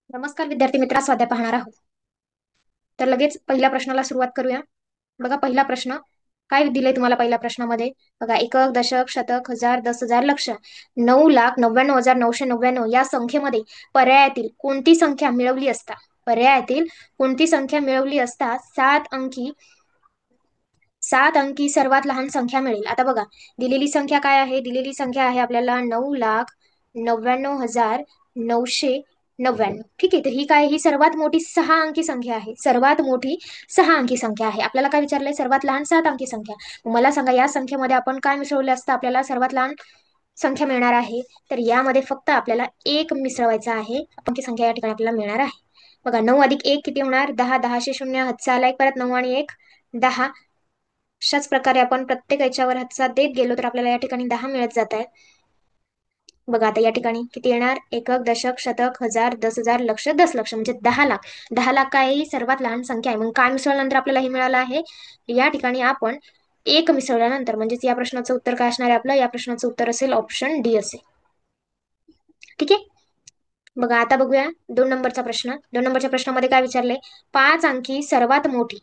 नमस्कार विद्यार्थी मित्रा, स्वाध्याय पाहणार आहोत. तर लगेच पहिल्या प्रश्नाला सुरुवात करूया. बघा पहिला प्रश्न काय दिले तुम्हाला पहिल्या प्रश्नामध्ये. बघा एकक, दशक, शतक, हजार, 10,000, लक्ष. 9,99,999 या संख्येमध्ये पर्यायातील कोणती संख्या मिळवली असता पर्यायातील कोणती संख्या मिळवली असता सात अंकी सर्वात लहान संख्या मिळेल. आता बघा दिलेली संख्या काय आहे. दिलेली संख्या आहे आपल्याला 9,99,999. ठीक आहे. तर ही काय, ही सर्वात मोठी 6 अंकी संख्या आहे. सर्वात मोठी 6 अंकी संख्या आहे. आपल्याला काय विचारलंय, सर्वात लहान 7 अंकी संख्या. मला सांगा या संख्येमध्ये आपण काय मिसळले असतं आपल्याला सर्वात लहान संख्या मिळणार आहे. तर यामध्ये फक्त आपल्याला एक मिसळवायचा आहे. अंकी संख्या या ठिकाणी आपल्याला मिळणार आहे. बघा 9 + 1 किती होणार, 10. 10 शून्य हातचा आला एक, परत 9 आणि 1 10. अशाच प्रकारे आपण प्रत्येक याच्यावर हातचा देत गेलो तर आपल्याला या ठिकाणी 10 मिळत जात आहे. बघा आता या ठिकाणी किती येणार, एकक, दशक, शतक, हजार, 10,000, लक्ष, 10 लक्ष म्हणजे 10 लाख. 10 लाख काय, ही सर्वात लहान संख्या आहे. मग काय मिसळल्यानंतर आपल्याला हे मिळालं आहे. या ठिकाणी आपण एक मिसळल्यानंतर म्हणजेच या प्रश्नाचं उत्तर काय असणार आहे आपलं, या प्रश्नाचं उत्तर असेल ऑप्शन डी असेल. ठीक आहे. बघा आता बघूया 2 नंबरचा प्रश्न. 2 नंबरच्या प्रश्नामध्ये काय विचारले, 5 अंकी सर्वात मोठी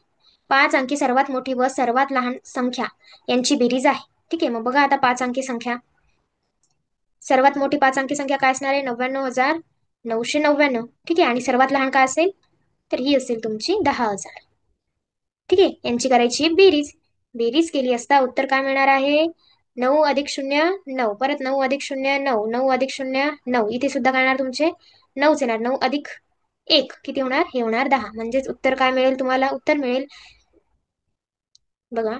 5 अंकी सर्वात मोठी व सर्वात लहान संख्या यांची बेरीज आहे. ठीक आहे. मग बघा आता 5 अंकी संख्या, सर्वात मोठी 5 अंकी संख्या काय असणार आहे, 99,999. ठीक आहे. आणि सर्वात लहान काय असेल, तर ही असेल तुमची 10,000. ठीक आहे. यांची करायची बेरीज. बेरीज केली असता उत्तर काय मिळणार आहे, 9 + 0 9. परत 9 + 0 9. 9 + 0 9. इथे सुद्धा काय येणार तुमचे 9च येणार. 9 + 1 किती होणार, हे होणार 10. म्हणजेच उत्तर काय मिळेल तुम्हाला, उत्तर मिळेल बघा,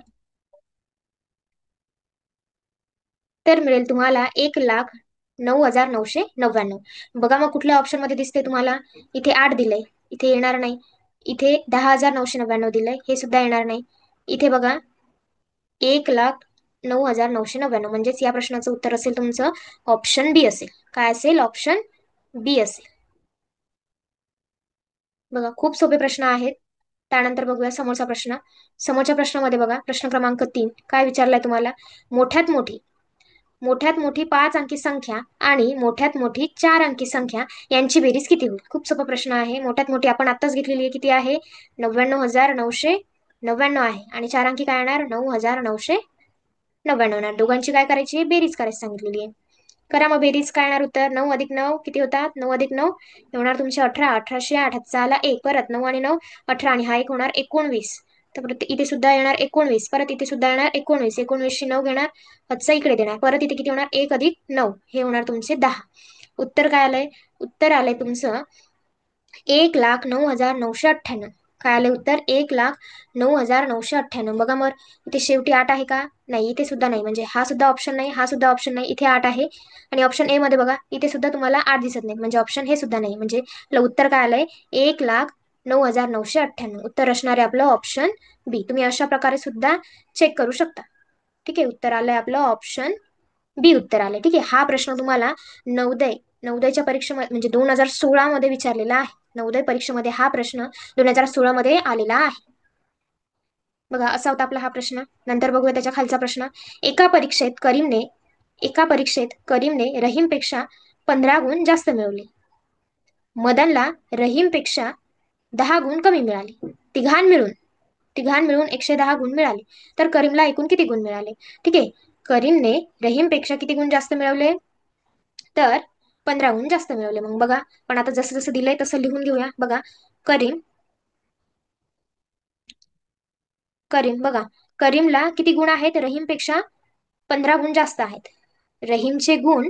तर मिळेल तुम्हाला 1,09,999. बघा मग कुठल्या ऑप्शन मध्ये दिसते तुम्हाला, इथे 8 दिलंय, इथे येणार नाही. इथे 10,999 दिलंय, हे सुद्धा येणार नाही. इथे बघा 1,09,999. म्हणजेच या प्रश्नाचं उत्तर असेल तुमचं ऑप्शन बी असेल. काय असेल, ऑप्शन बी असेल. बघा खूप सोपे प्रश्न आहेत. त्यानंतर बघूया समोरचा प्रश्न. समोरच्या प्रश्नामध्ये बघा प्रश्न क्रमांक 3 काय विचारलाय तुम्हाला, मोठ्यात मोठी मोठ्यात मोठी 5 अंकी संख्या आणि मोठ्यात मोठी 4 अंकी संख्या यांची बेरीज किती होईल. खूप सोपा प्रश्न आहे. मोठ्यात मोठी आपण आत्ताच घेतलेली आहे, किती आहे, 99,999 आहे. आणि 4 अंकी काय येणार, 9,999. दोघांची काय करायची, बेरीज करायची सांगितलेली आहे. करा मग बेरीज. काय येणार उत्तर, 9 + 9 किती होतात, 9 + 9 होणार तुमचे 18. 1808 हातचा आला 1, परत 9 आणि 9 18 आणि हा 1 होणार 19. तर परत इथे सुद्धा येणार 19, परत इथे सुद्धा येणार 19. 19शी 9 घेणार, हातचा इकडे देणार, परत इथे किती होणार, 1 + 9 हे होणार तुमचे 10. उत्तर काय आलंय, उत्तर आलंय तुमचं 1,09,998. काय आले उत्तर, 1,09,998. बघा मग इथे शेवटी 8 आहे का, नाही, इथे सुद्धा नाही. म्हणजे हा सुद्धा ऑप्शन नाही, हा सुद्धा ऑप्शन नाही. इथे 8 आहे. आणि ऑप्शन ए मध्ये बघा इथे सुद्धा तुम्हाला 8 दिसत नाही. म्हणजे ऑप्शन हे सुद्धा नाही. म्हणजे आपलं उत्तर काय आलंय, 1,09,998. उत्तर असणार आहे आपलं ऑप्शन बी. तुम्ही अशा प्रकारे सुद्धा चेक करू शकता. ठीक आहे. उत्तर आलंय आपलं ऑप्शन बी उत्तर आलंय. ठीक आहे. हा प्रश्न तुम्हाला नवोदयच्या परीक्षेमध्ये म्हणजे 2016 मध्ये विचारलेला आहे. नवोदय परीक्षेमध्ये हा प्रश्न 2016 मध्ये आलेला आहे. बघा असा होता आपला हा प्रश्न. नंतर बघूया त्याच्या खालचा प्रश्न. एका परीक्षेत करीमने रहीमपेक्षा 15 गुण जास्त मिळवले. मदनला रहीमपेक्षा 10 गुण कमी मिळाले. तिघां मिळून 110 गुण मिळाले. तर करीमला एकूण किती गुण मिळाले. ठीक आहे. करीमने रहीमपेक्षा किती गुण जास्त मिळवले, तर 15 गुण जास्त मिळवले. मग बघा पण आता जसं जसं दिलंय तसं लिहून घेऊया. बघा करीम करीम बघा करीमला किती गुण आहेत, रहीमपेक्षा 15 गुण जास्त आहेत. रहीमचे गुण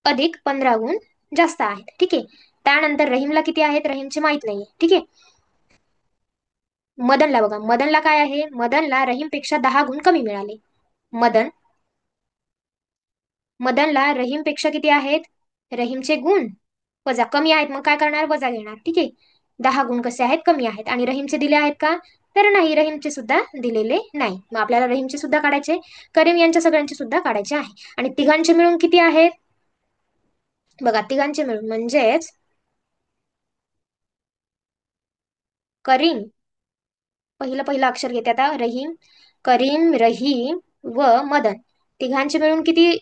अधिक 15 गुण जास्त आहेत. ठीक आहे. त्यानंतर रहीमला किती आहेत, रहीमचे माहित नाहीये. ठीक आहे. मदनला बघा, मदनला काय आहे, मदनला रहीमपेक्षा 10 गुण कमी मिळाले. मदन मदनला रहीमपेक्षा किती आहेत, रहीमचे गुण वजा कमी आहेत. मग काय करणार, वजा घेणार. ठीक आहे. 10 गुण कसे आहेत, कमी आहेत. आणि रहीमचे दिले आहेत का, तर नाही, रहीमचे सुद्धा दिलेले नाही. मग आपल्याला रहीमचे सुद्धा काढायचे, करीम यांच्या सगळ्यांचे सुद्धा काढायचे आहे. आणि तिघांचे मिळून किती आहेत, बघा तिघांचे मिळून म्हणजेच करीम, पहिलं पहिलं अक्षर घेते आता, रहीम, करीम, रहीम व मदन तिघांचे मिळून किती,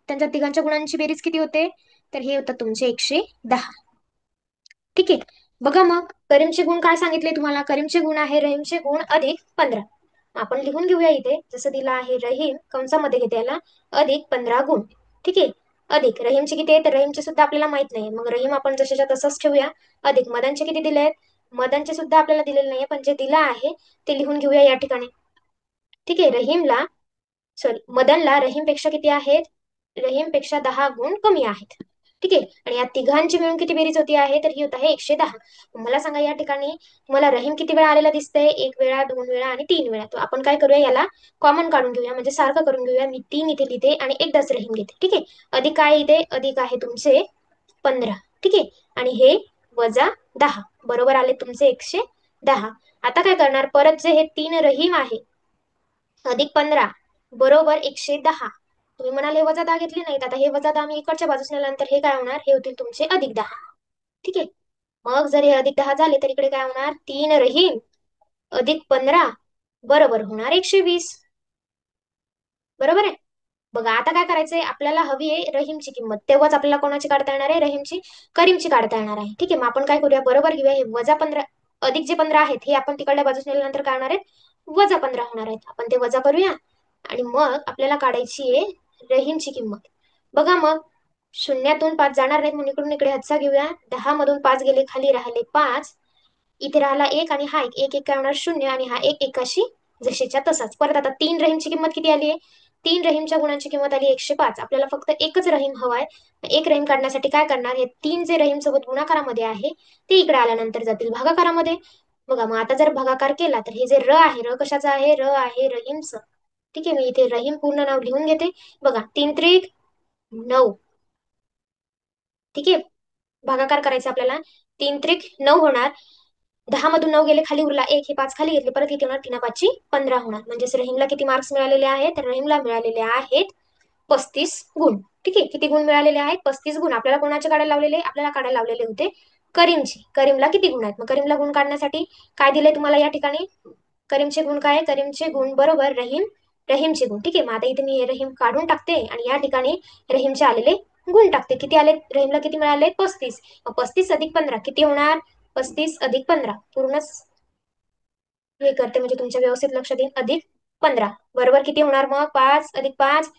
त्यांच्या तिघांच्या गुणांची बेरीज किती होते, तर हे होतं तुमचे 110. ठीक आहे. बघा मग करीमचे गुण काय सांगितले तुम्हाला. करीमचे गुण आहे रहीमचे गुण अधिक 15. आपण लिहून घेऊया इथे जसं दिलं आहे. रहीम कंसामध्ये घेते याला अधिक 15 गुण. ठीक आहे. अधिक रहीमचे किती आहे तर रहीमचे सुद्धा आपल्याला माहित नाही, मग रहीम आपण जशाच्या तसंच ठेवूया. अधिक मदनचे किती दिले आहेत, मदनचे सुद्धा आपल्याला दिलेले नाहीये, पण जे दिलं आहे ते लिहून घेऊया या ठिकाणी. ठीक आहे. रहीमला सॉरी मदनला रहीमपेक्षा किती आहेत, रहीमपेक्षा 10 गुण कमी आहेत. ठीक आहे. आणि या तिघांची मिळून किती बेरीज होती आहे तर ही होत आहे 110. मला सांगा या ठिकाणी तुम्हाला रहीम किती वेळा आलेला दिसतंय, 1 वेळा, 2 वेळा आणि 3 वेळा. तर आपण काय करूया, याला कॉमन काढून घेऊया, म्हणजे सारखं करून घेऊया. मी 3 इथे लिहिते आणि एकदाच रहीम घेते. ठीक आहे. अधिक काय इथे, अधिक आहे तुमचे 15. ठीक आहे. आणि हे वजा 10 बरोबर आले तुमचे 110. आता काय करणार, परत जे हे 3 रहीम आहे अधिक 15 बरोबर 110. तुम्ही म्हणाले वजा 10 घेतली नाहीत, आता हे वजा 10 मी इकडच्या बाजूस नेल्यानंतर हे काय होणार, हे होतील तुमचे अधिक 10. ठीक आहे. मग जर हे अधिक 10 झाले तर इकडे काय होणार, 3 रहीम अधिक 15 बरोबर होणार 120. बरोबर आहे. बघा आता काय करायचंय, आपल्याला हवी आहे रहीमची किंमत, तेव्हाच आपल्याला कोणाची काढता येणार आहे, रहीमची, करीमची काढता येणार आहे. ठीक आहे. मग आपण काय करूया, बरोबर घेऊया. हे वजा 15 अधिक जे 15 आहेत हे आपण तिकडल्या बाजूस नेल्यानंतर काय होणार आहेत, वजा 15 होणार आहेत. आपण ते वजा करूया आणि मग आपल्याला काढायची आहे रहीमची किंमत. बघा मग शून्यातून 5 जाणार नाहीत म्हणून इकडून इकडे हातचा घेऊया. 10 मधून 5 गेले खाली राहिले 5, इथे राहिला 1 आणि हा 1, 1 काय होणार 0 आणि हा 1 एकाशी जशीच्या तसाच. परत आता 3 रहीमची किंमत किती आली आहे, 3 रहीमच्या गुणांची किंमत आली 105. आपल्याला फक्त एकच रहीम हवाय. एक रहीम काढण्यासाठी काय करणार, हे 3 जे रहीम सोबत गुणाकारामध्ये आहे ते इकडे आल्यानंतर जातील भागाकारामध्ये. बघा मग आता जर भागाकार केला तर हे जे र आहे, र कशाचं आहे, र आहे रहीमचं. ठीक आहे. मी इथे रहीम पूर्ण नाव लिहून घेते. बघा 3 त्रिक 9. ठीक आहे. भागाकार करायचा आपल्याला, 3 त्रिक 9 होणार. 10 मधून 9 गेले खाली उरला 1, हे 5 खाली घेतले, परत इथे होणार 3 5 15 होणार. म्हणजेच रहीमला किती मार्क्स मिळालेले आहेत तर रहीमला मिळालेले आहेत 35 गुण. ठीक आहे. किती गुण मिळालेले आहेत, 35 गुण. आपल्याला कोणाचे काढायला लावलेले, आपल्याला काढायला लावलेले होते करीमची. करीमला किती गुण आहेत, मग करीमला गुण काढण्यासाठी काय दिले तुम्हाला या ठिकाणी, करीमचे गुण काय, करीमचे गुण बरोबर रहीम, रहीमचे गुण. ठीक आहे. मग आता इथे मी हे रहीम काढून टाकते आणि या ठिकाणी रहीमचे आलेले गुण टाकते. किती आले, रहीमला किती मिळाले 35. मग 35 अधिक 15 किती होणार, 35 अधिक 15 पूर्णच हे करते म्हणजे तुमच्या व्यवस्थित लक्षात येईल. अधिक 15 बरोबर किती होणार मग, 5 अधिक 5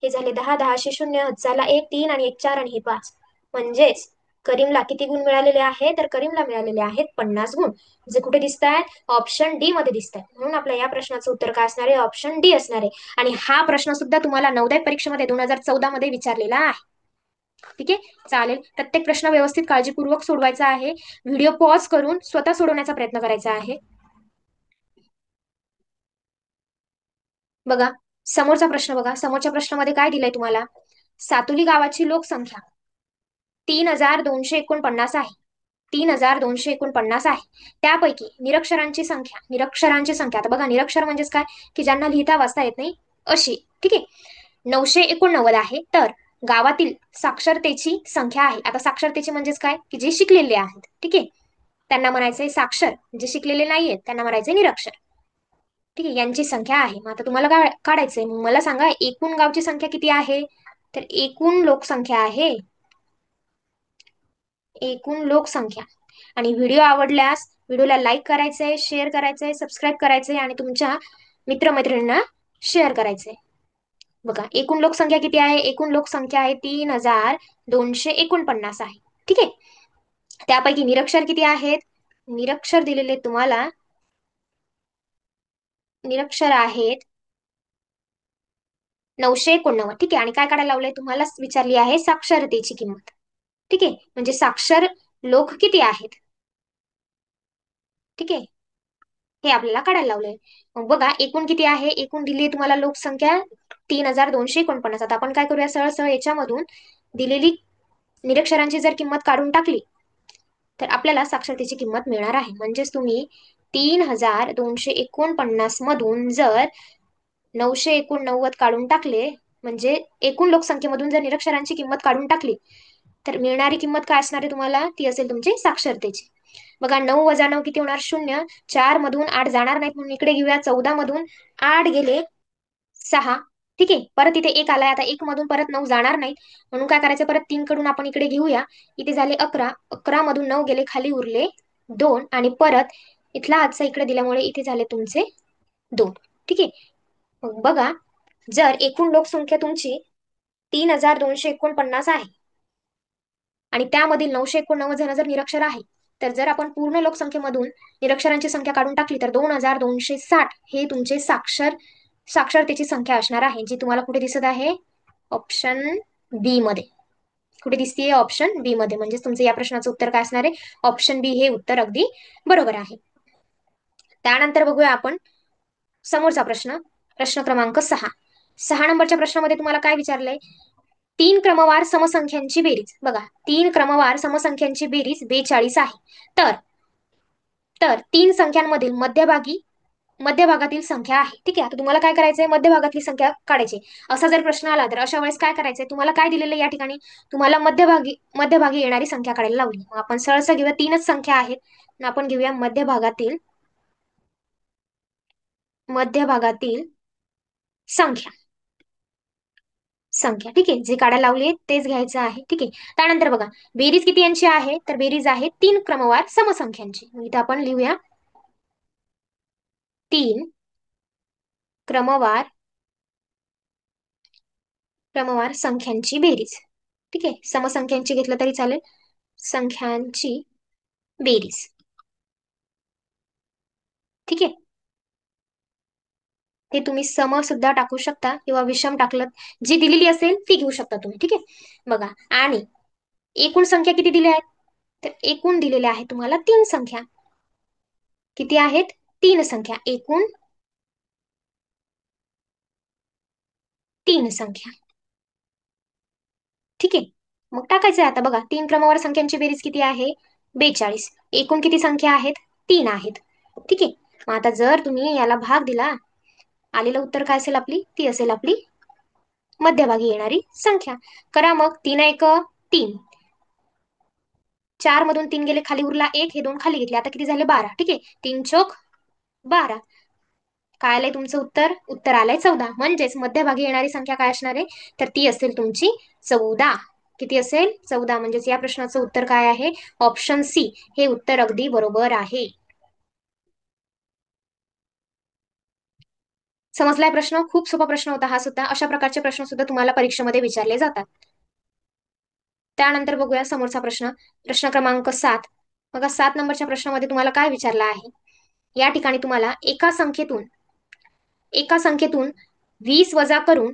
हे झाले 10, 10 शून्य, हजाला 1 3 आणि 1 4 आणि हे 5. म्हणजेच करीमला किती गुण मिळालेले आहे तर करीमला मिळालेले आहेत 50 गुण. जे कुठे दिसत आहेत, ऑप्शन डी मध्ये दिसत आहेत. म्हणून आपल्या या प्रश्नाचं उत्तर काय असणार आहे, ऑप्शन डी असणार आहे. आणि हा प्रश्न सुद्धा तुम्हाला नवोदय परीक्षेमध्ये 2014 मध्ये विचारलेला आहे. ठीक आहे. चालेल. प्रत्येक प्रश्न व्यवस्थित काळजीपूर्वक सोडवायचा आहे. व्हिडिओ पॉज करून स्वतः सोडवण्याचा प्रयत्न करायचा आहे. बघा समोरचा प्रश्न, बघा समोरच्या प्रश्नामध्ये काय दिलंय तुम्हाला, सातुली गावाची लोकसंख्या 3249 आहे. 3249 आहे. त्यापैकी निरक्षरांची संख्या, निरक्षरांची संख्या, आता बघा निरक्षर म्हणजेच काय, की ज्यांना लिहिता वाचता येत नाही अशी. ठीक आहे. 989 आहे. तर गावातील साक्षरतेची संख्या आहे. आता साक्षरतेची म्हणजेच काय, की जे शिकलेले आहेत. ठीक आहे. त्यांना म्हणायचंय साक्षर, जे शिकलेले नाहीयेत त्यांना म्हणायचंय निरक्षर. ठीक आहे. यांची संख्या आहे. मग आता तुम्हाला काय काढायचंय, मला सांगा एकूण गावची संख्या किती आहे तर एकूण लोकसंख्या आहे, एकूण लोकसंख्या. आणि व्हिडिओ आवडल्यास व्हिडिओला लाईक करायचंय, शेअर करायचंय, सबस्क्राईब करायचंय आणि तुमच्या मित्रमैत्रिणींना शेअर करायचंय. बघा एकूण लोकसंख्या किती आहे, एकूण लोकसंख्या आहे 3249 आहे. ठीक आहे. त्यापैकी निरक्षर किती आहेत, निरक्षर दिलेले तुम्हाला, निरक्षर आहेत 989. ठीक आहे. आणि काय काढायला लावलंय तुम्हाला, विचारली आहे साक्षरतेची किंमत. ठीक आहे. म्हणजे साक्षर लोक किती आहेत. ठीक आहे. हे आपल्याला काढायला लावलंय. मग बघा एकूण किती आहे, एकूण दिली तुम्हाला लोकसंख्या 3249. आता आपण काय करूया, सरळ सरळ याच्यामधून दिलेली निरक्षरांची जर किंमत काढून टाकली तर आपल्याला साक्षरतेची किंमत मिळणार आहे. म्हणजेच तुम्ही 3249 मधून जर 989 काढून टाकले, म्हणजे एकूण लोकसंख्येमधून जर निरक्षरांची किंमत काढून टाकली तर मिळणारी किंमत काय असणार आहे तुम्हाला, ती असेल तुमची साक्षरतेची. बघा 9 वजा 9 किती होणार 0. 4 मधून 8 जाणार नाहीत म्हणून इकडे घेऊया. 14 मधून 8 गेले 6. ठीक आहे, परत इथे एक आलाय, आता एक मधून परत 9 जाणार नाहीत, म्हणून काय करायचं, परत 3 कडून आपण इकडे घेऊया. इथे झाले 11, 11 मधून 9 गेले, खाली उरले 2, आणि परत इथला हातचा इकडे दिल्यामुळे इथे झाले तुमचे 2. ठीक आहे, मग बघा, जर एकूण लोकसंख्या तुमची 3249 आहे आणि त्यामधील 989 जण जर निरक्षर आहे, तर जर आपण पूर्ण लोकसंख्येमधून निरक्षरांची संख्या काढून टाकली तर 2260 हे तुमचे साक्षरतेची संख्या असणार आहे, जी तुम्हाला कुठे दिसत आहे, ऑप्शन बी मध्ये. कुठे दिसतीये, ऑप्शन बी मध्ये. म्हणजे तुमचं या प्रश्नाचं उत्तर काय असणार आहे, ऑप्शन बी हे उत्तर अगदी बरोबर आहे. त्यानंतर बघूया आपण समोरचा प्रश्न, प्रश्न क्रमांक 6. 6 नंबरच्या प्रश्नामध्ये तुम्हाला काय विचारलंय, 3 क्रमवार समसंख्यांची बेरीज. बघा, 3 क्रमवार समसंख्यांची बेरीज 42 आहे. तर तर 3 संख्यांमधील मध्यभागातील संख्या आहे. ठीक आहे, आता तुम्हाला काय करायचंय, मध्यभागातली संख्या काढायची. असा जर प्रश्न आला तर अशा वेळेस काय करायचंय, तुम्हाला काय दिलेलं या ठिकाणी, तुम्हाला मध्यभागी येणारी संख्या काढायला लावली. मग आपण सहसा घेऊया, 3च संख्या आहेत, आपण घेऊया मध्यभागातील संख्या. ठीक आहे, जे काढायला लावली तेच घ्यायचं आहे. ठीक आहे, त्यानंतर बघा, बेरीज किती यांची आहे, तर बेरीज आहे 3 क्रमवार समसंख्यांची. इथे आपण लिहूया 3 क्रमवार संख्यांची बेरीज. ठीक आहे, समसंख्यांची घेतलं तरी चालेल, संख्यांची बेरीज. ठीक आहे, ते तुम्ही सम सुद्धा टाकू शकता किंवा विषम टाकलं, जी दिलेली असेल ती घेऊ शकता तुम्ही. ठीक आहे, बघा, आणि एकूण संख्या किती दिल्या आहेत, तर एकूण दिलेल्या आहेत तुम्हाला 3 संख्या. किती आहेत, 3 संख्या, एकूण 3 संख्या. ठीक आहे, मग टाकायचंय आता. बघा, 3 क्रमवार संख्यांची बेरीज किती आहे, 42. एकूण किती संख्या आहेत, 3 आहेत. ठीक आहे, मग आता जर तुम्ही याला भाग दिला, आलेलं उत्तर काय असेल, ती असेल आपली मध्यभागी येणारी संख्या. करा मग, 3 1 3, 4 मधून 3 गेले, खाली उरला 1, हे 2 खाली घेतले, आता किती झाले, 12. ठीक आहे, 3 चोक 12. काय आलंय तुमचं उत्तर, आलंय 14. म्हणजेच मध्यभागी येणारी संख्या काय असणार आहे, तर ती असेल तुमची 14. किती असेल, 14. म्हणजेच या प्रश्नाचं उत्तर काय आहे, ऑप्शन सी हे उत्तर अगदी बरोबर आहे. समजलाय प्रश्न, खूप सोपा प्रश्न होता हा सुद्धा. अशा प्रकारचे प्रश्न सुद्धा तुम्हाला परीक्षेमध्ये विचारले जातात. त्यानंतर बघूया समोरचा प्रश्न, प्रश्न क्रमांक 7. बघा, 7 नंबरच्या प्रश्नामध्ये तुम्हाला काय विचारलं आहे, या ठिकाणी तुम्हाला एका संख्येतून 20 वजा करून,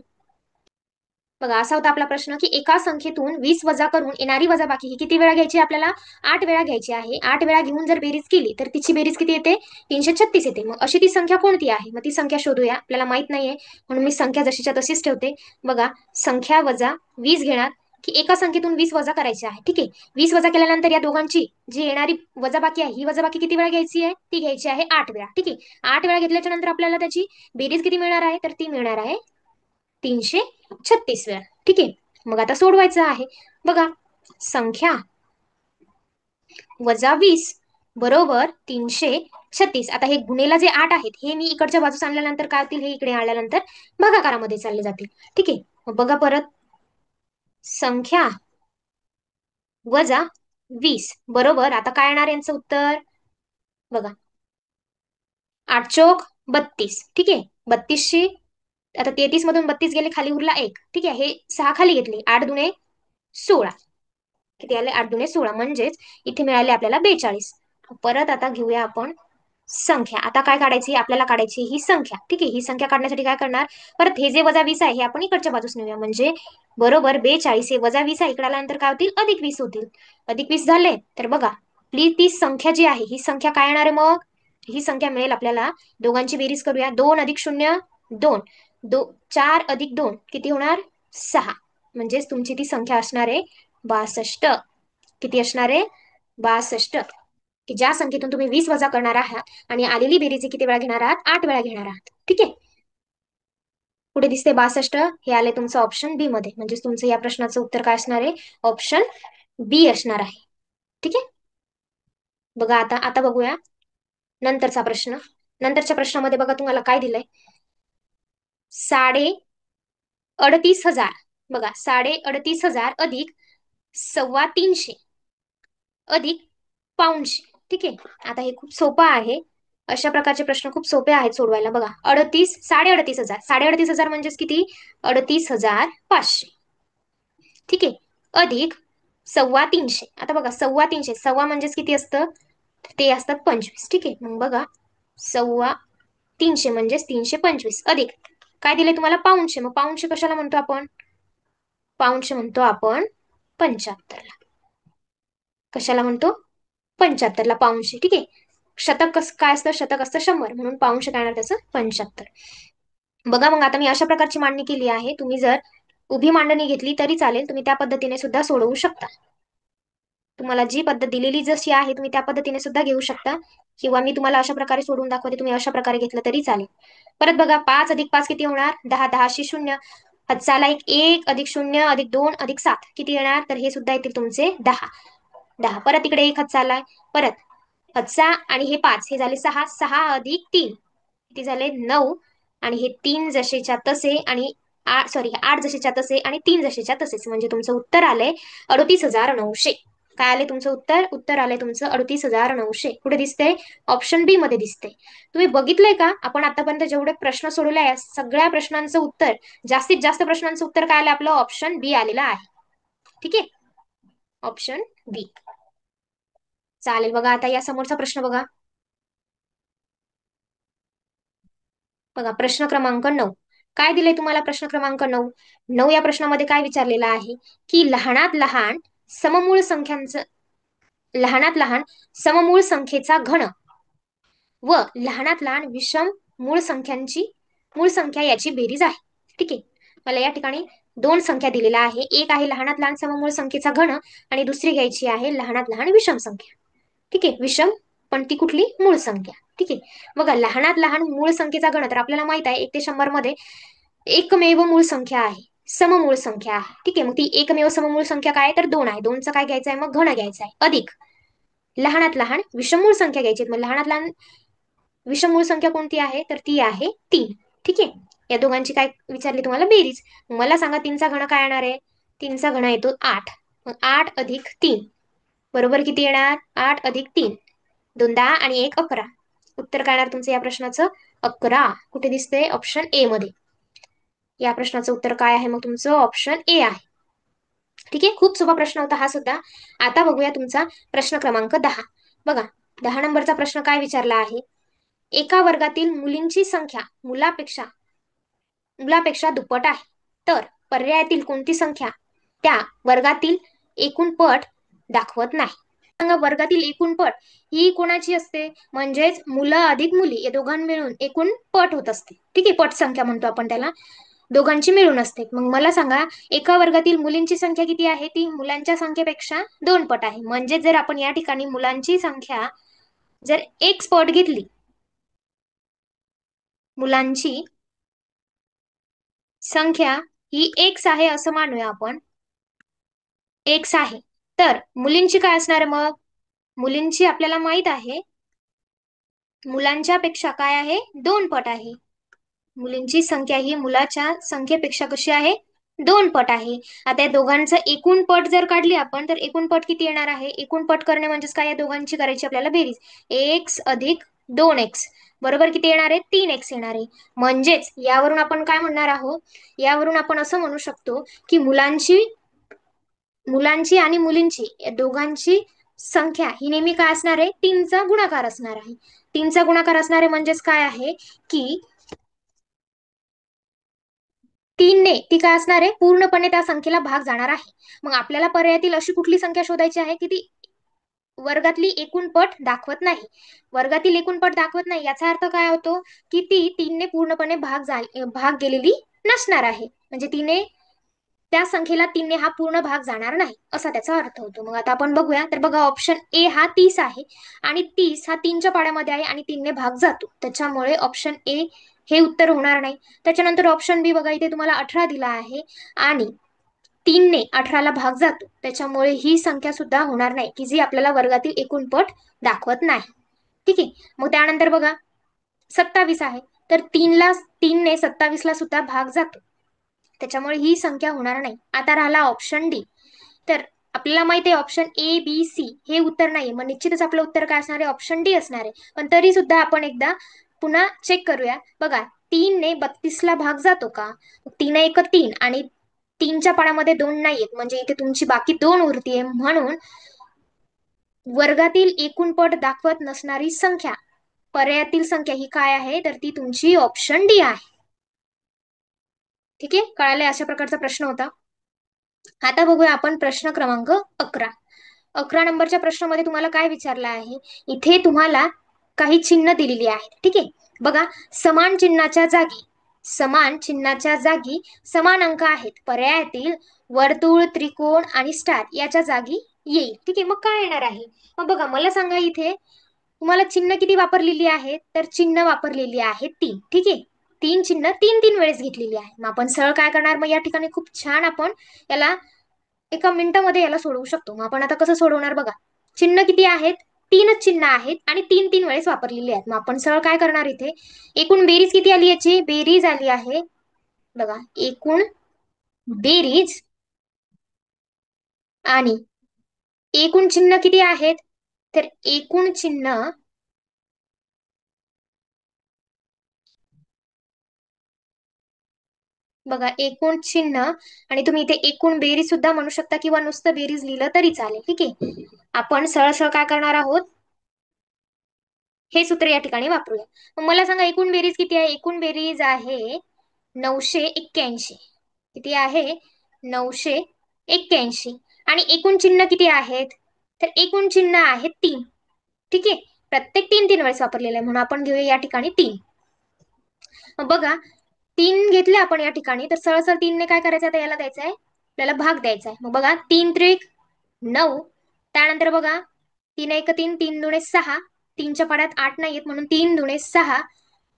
बघा असा होता आपला प्रश्न, की एका संख्येतून 20 वजा करून येणारी वजाबाकी ही किती वेळा घ्यायची, आपल्याला 8 वेळा घ्यायची आहे. 8 वेळा घेऊन जर बेरीज केली तर तिची बेरीज किती येते, 336 येते. मग अशी ती संख्या कोणती आहे, मग ती संख्या शोधूया. आपल्याला माहित नाहीये म्हणून मी संख्या जशीच्या तशीच ठेवते. बघा, संख्या वजा 20 घेणार, की एका संख्येतून 20 वजा करायची आहे. ठीक आहे, 20 वजा केल्यानंतर या दोघांची जी येणारी वजाबाकी आहे, ही वजाबाकी किती वेळा घ्यायची आहे, ती घ्यायची आहे 8 वेळा. ठीक आहे, 8 वेळा घेतल्याच्या नंतर आपल्याला त्याची बेरीज किती मिळणार आहे, तर ती मिळणार आहे 336 वेळा. ठीक आहे, मग आता सोडवायचं आहे. बघा, संख्या वजा 20 बरोबर 336. आता हे गुणेला जे 8 आहेत, हे मी इकडच्या बाजूस आणल्यानंतर काय होतील, हे इकडे आणल्यानंतर भागाकारामध्ये चालले जातील. ठीक आहे, मग बघा परत, संख्या वजा 20 बरोबर, आता काय येणार यांचं उत्तर, बघा, 8 चोक 32. ठीक आहे, 32शी आता 33 मधून 32 गेले, खाली उरला 1. ठीक आहे, हे 6 खाली घेतले, 8 दुणे 16. किती आले, 8 दुणे 16. म्हणजेच इथे मिळाले आपल्याला 42. परत आता घेऊया आपण संख्या. आता काय काढायची, आपल्याला काढायची ही संख्या. ठीक आहे, ही संख्या काढण्यासाठी काय करणार, परत हे जे वजा 20 आहे हे आपण इकडच्या बाजूस नेऊया. म्हणजे बरोबर 42 हे वजा 20 आहे, इकडे आल्यानंतर काय होतील, अधिक 20 होतील. अधिक 20 झाले, तर बघा, आपली ती संख्या जी आहे, ही संख्या काय येणार आहे, मग ही संख्या मिळेल आपल्याला, दोघांची बेरीज करूया, 2 अधिक 0 2, 4 अधिक 2 किती होणार, 6. म्हणजेच तुमची ती संख्या असणार आहे 62. किती असणार आहे, 62. की ज्या संख्येतून तुम्ही 20 वजा करणार आहात आणि आलेली बेरीज किती वेळा घेणार आहात, 8 वेळा घेणार आहात. ठीक आहे, पुढे दिसते 62, हे आले तुमचं ऑप्शन बी मध्ये. म्हणजे तुमचं या प्रश्नाचं उत्तर काय असणार आहे, ऑप्शन बी असणार आहे. ठीक आहे, बघा आता आता बघूया नंतरचा प्रश्न. नंतरच्या प्रश्नामध्ये बघा तुम्हाला काय दिलंय, 38,000 बघा, 38,500 अधिक 325 अधिक 500. ठीक आहे. आता हे खूप सोपं आहे. अशा प्रकारचे प्रश्न खूप सोपे आहेत सोडवायला. बघा, 38,500 38,500 म्हणजेच किती? 38,500. ठीक आहे. अधिक 325. आता बघा, 325 सव्वा म्हणजेच किती असतं? ते असतात 25. ठीक आहे. मग बघा, 325 म्हणजेच 325 अधिक काय दिले तुम्हाला? 500. मग 500 कशाला म्हणतो आपण? 500 म्हणतो आपण 75ला. कशाला म्हणतो? 75ला 500. ठीक आहे. शतक काय असतं? शतक असतं 100, म्हणून 500 काय येणार त्याचं? 75. बघा, मग आता मी अशा प्रकारची मांडणी केली आहे. तुम्ही जर उभी मांडणी घेतली तरी चालेल, तुम्ही त्या पद्धतीने सुद्धा सोडवू शकता. तुम्हाला जी पद्धत दिलेली जशी आहे तुम्ही त्या पद्धतीने सुद्धा घेऊ शकता, किंवा मी तुम्हाला अशा प्रकारे सोडून दाखवते, तुम्ही अशा प्रकारे घेतलं तरी चालेल. परत बघा, 5 अधिक 5 किती होणार? 10. 10शी 0. हातचाला 1 अधिक 0 अधिक 2 अधिक 7 किती येणार? तर हे सुद्धा येतील तुमचे 10. 10. परत इकडे 1 हातचाला, परत हातचा आणि हे 5 हे झाले 6. 6 अधिक 3 किती झाले? 9. आणि हे 3 जसेच्या तसे आणि 8 जसेच्या तसे आणि 3 जसेच्या तसेच, म्हणजे तुमचं उत्तर आलंय 38,900. काय आले तुमचं उत्तर? उत्तर आलंय तुमचं 38,900. कुठे दिसतंय? ऑप्शन बी मध्ये दिसतंय. तुम्ही बघितलंय का? आपण आतापर्यंत जेवढे प्रश्न सोडवले आहे सगळ्या प्रश्नांचं उत्तर, जास्तीत जास्त प्रश्नांचं उत्तर काय आलं? आपलं ऑप्शन बी आलेलं आहे. ठीक आहे. ऑप्शन बी. चालेल. बघा, आता या समोरचा प्रश्न बघा. बघा, प्रश्न क्रमांक 9. काय दिलंय तुम्हाला? प्रश्न क्रमांक 9. 9 या प्रश्नामध्ये काय विचारलेलं आहे की लहानात लहान सममूळ संख्यांचं लहानात लहान सममूळ संख्येचा घन व लहानात लहान विषम मूळ संख्या याची बेरीज आहे. ठीक आहे. मला या ठिकाणी दोन संख्या दिलेल्या आहे. एक आहे लहानात लहान सममूळ संख्येचा घन, आणि दुसरी घ्यायची आहे लहानात लहान विषम संख्या. ठीक आहे. विषम पण ती कुठली? मूळ संख्या. ठीक आहे. बघा, लहानात लहान मूळ संख्येचा घन तर आपल्याला माहित आहे 1 ते 100 मध्ये एकमेव मूळ संख्या आहे, सममूळ संख्या आहे. ठीक आहे. मग ती एकमेव सममूळ संख्या काय आहे? तर 2 आहे. 2चं काय घ्यायचं आहे? मग घन घ्यायचं आहे. अधिक लहानात लहान विषममूळ संख्या घ्यायची. मग लहानात लहान विषममूळ संख्या कोणती आहे? तर ती आहे 3. ठीक आहे. या दोघांची काय विचारली तुम्हाला? बेरीज. मला सांगा 3चा घन काय येणार आहे? 3चा घन येतो 8. मग 8 अधिक 3 बरोबर किती येणार? 8 अधिक 3 2 10 आणि 1 11. उत्तर काय येणार तुमचं या प्रश्नाचं? 11. कुठे दिसतंय? ऑप्शन ए मध्ये. या प्रश्नाचं उत्तर काय आहे मग तुमचं? ऑप्शन ए आहे. ठीक आहे. खूप सोपा प्रश्न होता हा सुद्धा. आता बघूया तुमचा प्रश्न क्रमांक 10. बघा, 10 नंबरचा प्रश्न काय विचारला आहे? एका वर्गातील मुलींची संख्या मुलापेक्षा दुप्पट आहे, तर पर्यायातील कोणती संख्या त्या वर्गातील एकूण पट दाखवत नाही? वर्गातील एकूण पट ही कोणाची असते? म्हणजेच मुलं अधिक मुली या दोघां मिळून एकूण पट होत असते. ठीक आहे. पट संख्या म्हणतो आपण त्याला. दोघांची मिळून असते. मग मला सांगा, एका वर्गातील मुलींची संख्या किती आहे? ती मुलांच्या संख्येपेक्षा 2 पट आहे. म्हणजे जर आपण या ठिकाणी मुलांची संख्या जर एक पट घेतली, मुलांची संख्या ही एक्स आहे असं मानूया आपण, एक्स आहे, तर मुलींची काय असणार मग? मुलींची आपल्याला माहित आहे मुलांच्या पेक्षा काय आहे? 2 पट आहे. मुलींची संख्या ही मुलाच्या संख्येपेक्षा कशी आहे? 2 पट आहे. आता या दोघांचं एकूण पट जर काढली आपण, तर एकूण पट किती येणार आहे? एकूण पट करणे म्हणजेच काय? या दोघांची करायची आपल्याला बेरीज. एक्स अधिक 2x बरोबर किती येणार आहे? 3x येणार आहे. म्हणजेच यावरून आपण काय म्हणणार आहोत? यावरून आपण असं म्हणू शकतो की मुलांची आणि मुलींची या दोघांची संख्या ही नेहमी काय असणार आहे? 3चा गुणाकार असणार आहे. 3चा गुणाकार असणार आहे म्हणजेच काय आहे की 3ने ती काय असणार आहे? पूर्णपणे त्या संख्येला भाग जाणार आहे. मग आपल्याला पर्यायातील अशी कुठली संख्या शोधायची आहे की ती वर्गातली एकूण पट दाखवत नाही? वर्गातील एकूण पट दाखवत नाही याचा अर्थ काय होतो? की ती 3ने पूर्णपणे भाग गेलेली नसणार आहे. म्हणजे त्या संख्येला 3ने हा पूर्ण भाग जाणार नाही असा त्याचा अर्थ होतो. मग आता आपण बघूया. तर बघा, ऑप्शन ए हा 30 आहे, आणि 30 हा 3च्या पाड्यामध्ये आहे आणि 3ने भाग जातो. त्याच्यामुळे ऑप्शन ए हे उत्तर होणार नाही. त्याच्यानंतर ऑप्शन बी बघा, इथे तुम्हाला 18 दिला आहे आणि 3ने 18ला भाग जातो. त्याच्यामुळे ही संख्या सुद्धा होणार नाही की जी आपल्याला वर्गातील एकूण पट दाखवत नाही. ठीक आहे. मग त्यानंतर बघा, 27 आहे, तर 3ने 27ला सुद्धा भाग जातो. त्याच्यामुळे ही संख्या होणार नाही. आता राहिला ऑप्शन डी. तर आपल्याला माहिती आहे ऑप्शन ए बी सी हे उत्तर नाहीये, मग निश्चितच आपलं उत्तर काय असणार आहे? ऑप्शन डी असणार आहे. पण तरी सुद्धा आपण एकदा पुन्हा चेक करूया. बघा, 3 ने 32ला भाग जातो का? 3 1 3 आणि 3च्या पाड्यामध्ये 2 नाहीयेत, म्हणजे इथे तुमची बाकी 2 उरतीये. म्हणून वर्गातील एकूण पट दाखवत नसणारी संख्या, पर्यायातील संख्या ही काय आहे? तर ती तुमची ऑप्शन डी आहे. ठीक आहे, कळाले? अशा प्रकारचा प्रश्न होता. आता बघूया आपण प्रश्न क्रमांक 11. 11 नंबरच्या प्रश्नामध्ये तुम्हाला काय विचारलं आहे? इथे तुम्हाला काही चिन्ह दिलेली आहेत. ठीक आहे, बघा, समान चिन्हाच्या जागी समान अंक आहेत. पर्यायातील वर्तुळ, त्रिकोण आणि स्टार याच्या जागी येईल. ठीक आहे, मग काय येणार आहे? मग बघा, मला सांगा, इथे तुम्हाला चिन्ह किती वापरलेली आहेत? तर चिन्ह वापरलेली आहेत 3. ठीक आहे, 3 चिन्ह 3 3 वेळेस घेतलेली आहे. मग आपण सरळ काय करणार? मग या ठिकाणी खूप छान आपण याला एका मिनिटामध्ये याला सोडवू शकतो. मग आपण आता कसं सोडवणार? बघा, चिन्ह किती आहेत? 3च चिन्ह आहेत आणि 3 3 वेळेस वापरलेली आहेत. मग आपण सरळ काय करणार? इथे एकूण बेरीज किती आली? याची बेरीज आली आहे, बघा, एकूण बेरीज आणि एकूण चिन्ह किती आहेत? तर एकूण चिन्ह, बघा, एकूण चिन्ह आणि तुम्ही इथे एकूण बेरीज सुद्धा म्हणू शकता किंवा नुसतं बेरीज लिहिलं तरी चालेल. ठीक आहे, आपण सरळ सरळ काय करणार आहोत? हे सूत्र या ठिकाणी वापरूया. मग मला सांगा, एकूण बेरीज किती आहे? एकूण बेरीज आहे 981. किती आहे? 981. आणि एकूण चिन्ह किती आहेत? तर एकूण चिन्ह आहेत 3. ठीक आहे, प्रत्येक 3 3 वेळेस वापरलेलं आहे, म्हणून आपण घेऊया या ठिकाणी 3. मग बघा, 3 घेतले आपण या ठिकाणी, तर सरळ सरळ 3ने काय करायचं? आता याला द्यायचं आहे, आपल्याला भाग द्यायचा आहे. मग बघा, 3 3 9. त्यानंतर बघा, 3 1 3, 3 2 6. 3च्या पाड्यात 8 नाहीयेत, म्हणून 3 2 6.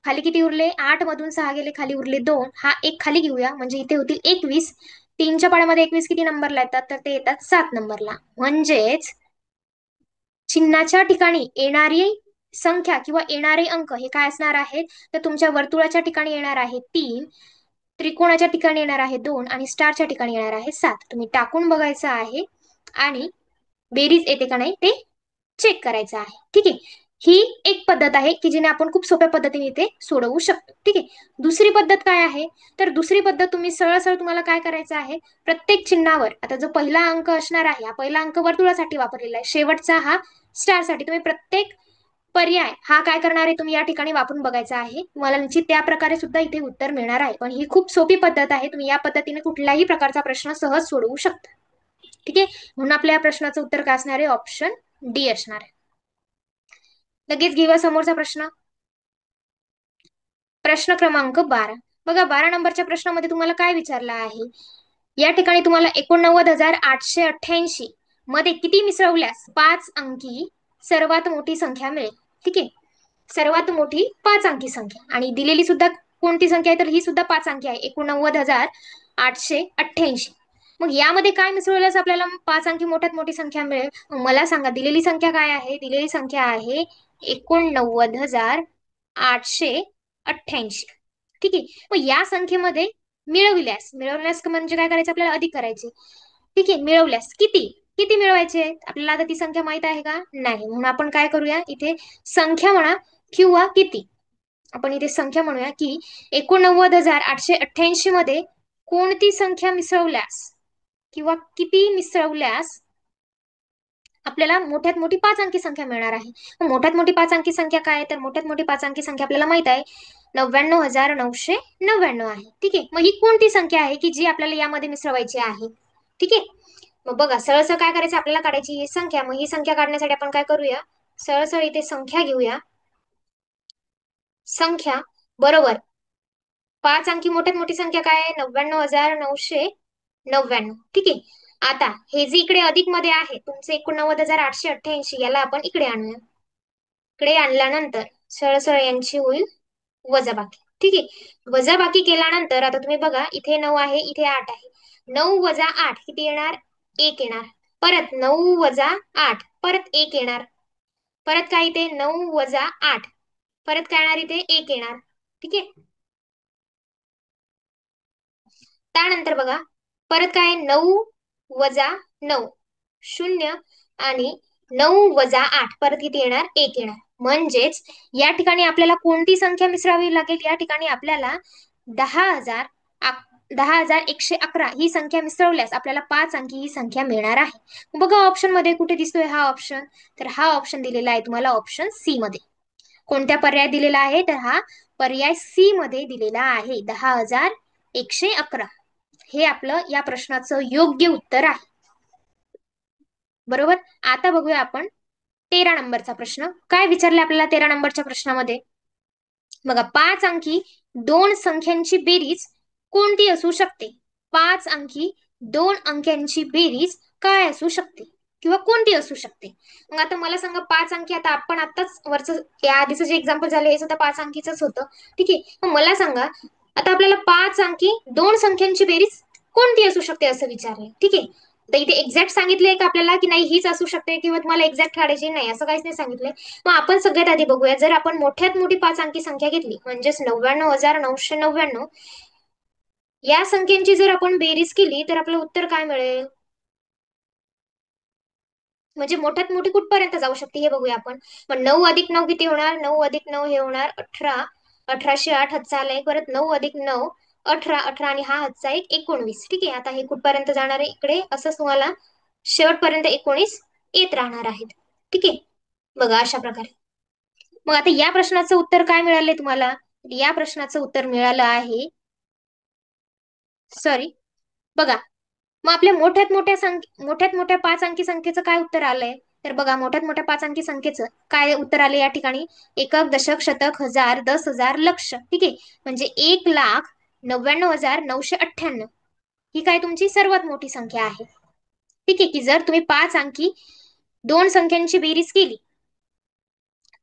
खाली किती उरले? 8 मधून 6 गेले, खाली उरले 2. हा एक खाली घेऊया, म्हणजे इथे होतील 21. 3च्या पाड्यामध्ये 21 किती नंबरला येतात? तर ते येतात 7 नंबरला. म्हणजेच चिन्हाच्या ठिकाणी येणारी संख्या किंवा येणारे अंक हे काय असणार आहेत? तर तुमच्या वर्तुळाच्या ठिकाणी येणार आहे 3, त्रिकोणाच्या ठिकाणी येणार आहे 2 आणि स्टारच्या ठिकाणी येणार आहे 7. तुम्ही टाकून बघायचं आहे आणि बेरीज येते का नाही ते चेक करायचं आहे. ठीक आहे, ही एक पद्धत आहे की जिने आपण खूप सोप्या पद्धतीने इथे सोडवू शकतो. ठीक आहे, दुसरी पद्धत काय आहे? तर दुसरी पद्धत तुम्ही सरळ सरळ तुम्हाला काय करायचं आहे? प्रत्येक चिन्हावर, आता जो पहिला अंक असणार आहे, हा पहिला अंक वर्तुळासाठी वापरलेला आहे, शेवटचा हा स्टारसाठी. तुम्ही प्रत्येक पर्याय हा काय करणार आहे? तुम्ही या ठिकाणी वापरून बघायचा आहे. तुम्हाला निश्चित त्या प्रकारे सुद्धा इथे उत्तर मिळणार आहे. पण ही खूप सोपी पद्धत आहे, तुम्ही या पद्धतीने कुठलाही प्रकारचा प्रश्न सहज सोडवू शकता. ठीक आहे, म्हणून आपल्या या प्रश्नाचं उत्तर काय असणार आहे? ऑप्शन डी असणार आहे. लगेच घेऊया समोरचा प्रश्न. प्रश्न क्रमांक 12. बघा, 12 नंबरच्या प्रश्नामध्ये तुम्हाला काय विचारलं आहे? या ठिकाणी तुम्हाला 89,888 मध्ये किती मिसळवल्यास 5 अंकी सर्वात मोठी संख्या मिळेल? ठीक आहे, सर्वात मोठी 5 अंकी संख्या, आणि दिलेली सुद्धा कोणती संख्या आहे? तर ही सुद्धा 5 अंकी आहे, 89,888. मग यामध्ये काय मिसळल्यास आपल्याला 5 अंकी मोठ्यात मोठी संख्या मिळेल? मग मला सांगा, दिलेली संख्या काय आहे? दिलेली संख्या आहे 89,888. ठीक आहे, मग या संख्येमध्ये मिळवल्यास म्हणजे काय करायचं? आपल्याला अधिक करायचे. ठीक आहे, मिळवल्यास किती किती मिळवायचे? आपल्याला आता ती संख्या माहित आहे का? नाही, म्हणून आपण काय करूया? इथे संख्या म्हणा किंवा किती, आपण इथे संख्या म्हणूया की 89,888 मध्ये कोणती संख्या मिसळल्यास किंवा किती मिसळल्यास आपल्याला मोठ्यात मोठी 5 अंकी संख्या मिळणार आहे. मग मोठ्यात मोठी 5 अंकी संख्या काय आहे? तर मोठ्यात मोठी 5 अंकी संख्या आपल्याला माहित आहे 99,999 आहे. ठीक आहे, मग ही कोणती संख्या आहे की जी आपल्याला यामध्ये मिसळवायची आहे? ठीक आहे, मग बघा, सरळ सरळ काय करायचं? आपल्याला काढायची ही संख्या. मग ही संख्या काढण्यासाठी आपण काय करूया? सरळ सरळ इथे संख्या घेऊया. संख्या बरोबर 5 अंकी मोठ्यात मोठी संख्या काय आहे? 99,999. ठीक आहे, आता हे जे इकडे अधिक मध्ये आहे तुमचे 89,888, याला आपण इकडे आणूया. इकडे आणल्यानंतर सरळ सरळ यांची होईल वजाबाकी. ठीक आहे, वजाबाकी केल्यानंतर आता तुम्ही बघा, इथे 9 आहे, इथे 8 आहे. 9 - 8 किती येणार? 1 येणार. परत 9 - 8 परत 1 येणार. परत काय? इथे 9 - 8 परत काय येणार? इथे 1 येणार. ठीक आहे, त्यानंतर बघा परत काय 9 - 9 0 आणि 9 - 8 परत किती येणार 1 येणार. म्हणजेच या ठिकाणी आपल्याला कोणती संख्या मिसळावी लागेल, या ठिकाणी आपल्याला 10,000 10,111 ही संख्या मिसळल्यास आपल्याला 5 अंकी ही संख्या मिळणार आहे. बघा ऑप्शन मध्ये कुठे दिसतोय हा ऑप्शन, तर हा ऑप्शन दिलेला आहे तुम्हाला ऑप्शन सी मध्ये. कोणत्या पर्याय दिलेला आहे, तर हा पर्याय सी मध्ये दिलेला आहे 10,111. हे आपलं या प्रश्नाचं योग्य उत्तर आहे. बरोबर. आता बघूया आपण 13 नंबरचा प्रश्न. काय विचारले आपल्याला 13 नंबरच्या प्रश्नामध्ये, बघा 5 अंकी दोन संख्यांची बेरीज कोणती असू शकते. 5 अंकी दोन अंक्यांची बेरीज काय असू शकते किंवा कोणती असू शकते. मग आता मला सांगा 5 अंकी, आता आपण आताच वरचं या आधीचं जे एक्झाम्पल झालं हे सुद्धा 5 अंकीच होतं. ठीक आहे. मग मला सांगा आता आपल्याला 5 अंकी दोन संख्यांची बेरीज कोणती असू शकते असं विचारले. ठीक आहे. तर इथे एक्झॅक्ट सांगितलंय का आपल्याला की नाही हीच असू शकते किंवा तुम्हाला एक्झॅक्ट काढायची नाही असं काहीच नाही सांगितलंय. मग आपण सगळ्यात आधी बघूया, जर आपण मोठ्यात मोठी 5 अंकी संख्या घेतली म्हणजेच 99,999 या संख्येची जर आपण बेरीज केली तर आपलं उत्तर काय मिळेल. म्हणजे मोठ्यात मोठी कुठपर्यंत जाऊ शकते हे बघूया आपण. मग 9 + 9 किती होणार, 9 + 9 हे होणार 18. 1808 हातचा आला एक, परत 9 + 9 18. 18 आणि हा हातचा एक 19. ठीक आहे. आता हे कुठपर्यंत जाणार आहे इकडे असंच तुम्हाला शेवटपर्यंत 19 येत राहणार आहेत. ठीक आहे. बघा अशा प्रकारे. मग आता या प्रश्नाचं उत्तर काय मिळालंय तुम्हाला, या प्रश्नाचं उत्तर मिळालं आहे, सॉरी बघा, मग आपल्या मोठ्यात मोठ्या 5 अंकी संख्येचं काय उत्तर आलंय, तर बघा मोठ्यात मोठ्या 5 अंकी संख्येचं काय उत्तर आले या ठिकाणी, एकक, दशक, शतक, हजार, 10,000, लक्ष. ठीक आहे. म्हणजे 1,99,998 ही काय तुमची सर्वात मोठी संख्या आहे. ठीक आहे. की जर तुम्ही 5 अंकी दोन संख्यांची बेरीज केली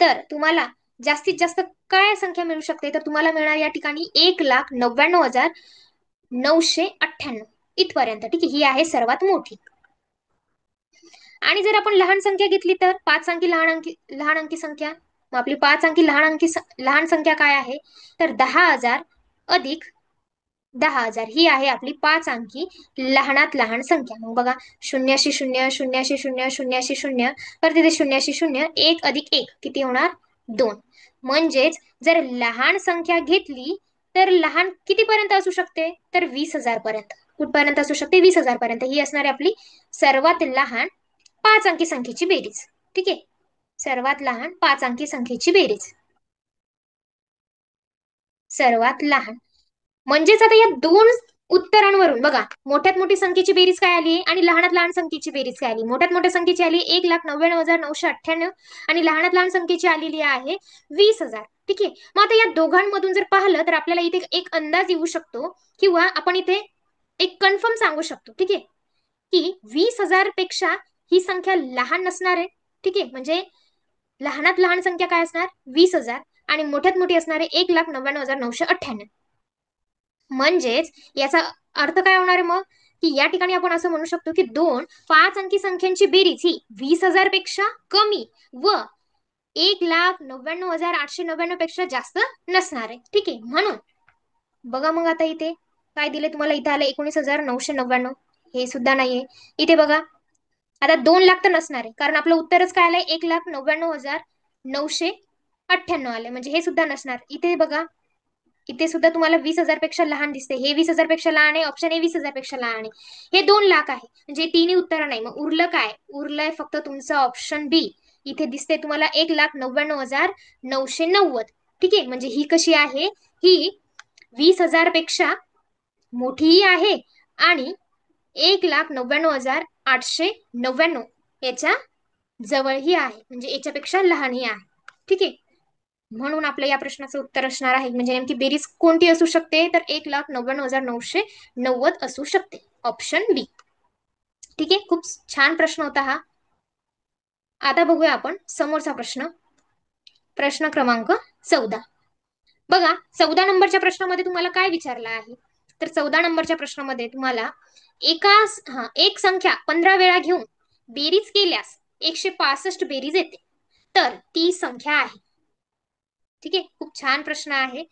तर तुम्हाला जास्तीत जास्त काय संख्या मिळू शकते, तर तुम्हाला मिळणार या ठिकाणी 1,99,998 इथपर्यंत. ठीक आहे. ही आहे सर्वात मोठी. आणि जर आपण लहान संख्या घेतली तर 5 अंकी लहान अंकी संख्या, मग आपली 5 अंकी लहान संख्या काय आहे, तर 10,000 अधिक 10,000 ही आहे आपली 5 अंकी लहानात लहान संख्या. मग बघा 0 - 0 0 - 0 0 - 0 परत तिथे 0 - 0 1 अधिक 1 किती होणार 2. म्हणजेच जर लहान संख्या घेतली तर लहान कितीपर्यंत असू शकते, तर 20,000 पर्यंत. कुठपर्यंत असू शकते, 20,000 पर्यंत. ही असणार आहे आपली सर्वात लहान 5 अंकी संख्येची बेरीज. ठीक आहे. सर्वात लहान 5 अंकी संख्येची बेरीज, सर्वात लहान. म्हणजेच आता या दोन उत्तरांवरून बघा मोठ्यात मोठी संख्येची बेरीज काय आली आणि लहानात लहान संख्येची बेरीज काय आली. मोठ्यात मोठ्या संख्येची आली 1,99,998 आणि लहानात लहान संख्येची आलेली आहे 20,000. ठीक आहे. मग आता या दोघांमधून जर पाहिलं तर आपल्याला इथे एक अंदाज येऊ शकतो किंवा आपण इथे एक कन्फर्म सांगू शकतो. ठीक आहे. की 20,000 पेक्षा ही संख्या लहान नसणार आहे. ठीक आहे. म्हणजे लहानात लहान संख्या काय असणार 20,000 आणि मोठ्यात मोठी असणार आहे 1,99,998. म्हणजेच याचा अर्थ काय होणार आहे मग, की या ठिकाणी आपण असं म्हणू शकतो की दोन 5 अंकी संख्यांची बेरीज ही 20,000 पेक्षा कमी व 1,99,899 पेक्षा जास्त नसणार आहे. ठीक आहे. म्हणून बघा मग आता इथे काय दिले तुम्हाला, इथे आले 19,999, हे सुद्धा नाहीये. इथे बघा आता 2 लाख तर नसणार आहे कारण आपलं उत्तरच काय आलंय 1,99,998 आले, म्हणजे हे सुद्धा नसणार. इथे बघा इथे सुद्धा तुम्हाला 20,000 पेक्षा लहान दिसते, हे 20,000 पेक्षा लहान आहे, ऑप्शन ए 20,000 पेक्षा लहान आहे, हे 2 लाख आहे. म्हणजे तिन्ही उत्तर नाही. मग उरलं काय, उरलंय फक्त तुमचं ऑप्शन बी. इथे दिसते तुम्हाला 1,99,990. ठीक आहे. म्हणजे ही कशी आहे, ही 20,000 पेक्षा मोठीही आहे आणि 1,99,899 याच्या जवळही आहे, म्हणजे याच्यापेक्षा लहानही आहे. ठीक आहे. म्हणून आपलं या प्रश्नाचं उत्तर असणार आहे, म्हणजे नेमकी बेरीज कोणती असू शकते, तर 1,99,990 असू शकते, ऑप्शन बी. ठीक आहे. खूप छान प्रश्न होता हा. आता बघूया आपण समोरचा प्रश्न, प्रश्न क्रमांक 14. बघा 14 नंबरच्या प्रश्नामध्ये तुम्हाला काय विचारलं आहे, तर 14 नंबरच्या प्रश्नामध्ये तुम्हाला एक संख्या 15 वेळा घेऊन बेरीज केल्यास 165 बेरीज येते, तर ती संख्या आहे. ठीक आहे. खूप छान प्रश्न आहे.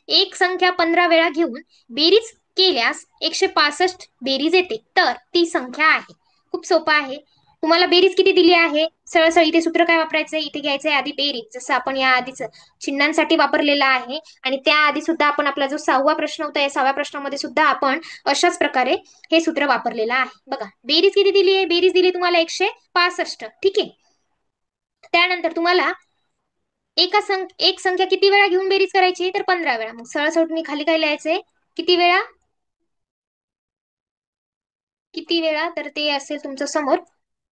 एक संख्या 15 वेळा घेऊन बेरीज केल्यास 165 बेरीज येते तर ती संख्या आहे. खूप सोपं आहे. तुम्हाला बेरीज किती दिली आहे, सरळ सरळ इथे सूत्र काय वापरायचंय, इथे घ्यायचंय आधी बेरीज, जसं आपण या आधीच चिन्हांसाठी वापरलेला आहे. आणि त्या आधी सुद्धा आपण आपला जो 6वा प्रश्न होता या 6व्या प्रश्नामध्ये सुद्धा आपण अशाच प्रकारे हे सूत्र वापरलेलं आहे. बघा बेरीज किती दिली आहे, बेरीज दिली तुम्हाला 165. ठीक आहे. त्यानंतर तुम्हाला एक संख्या किती वेळा घेऊन बेरीज करायची, तर 15 वेळा. मग सरळ सरळ तुम्ही खाली काय लिहायचंय, किती वेळा, किती वेळा, तर ते असेल तुमचं समोर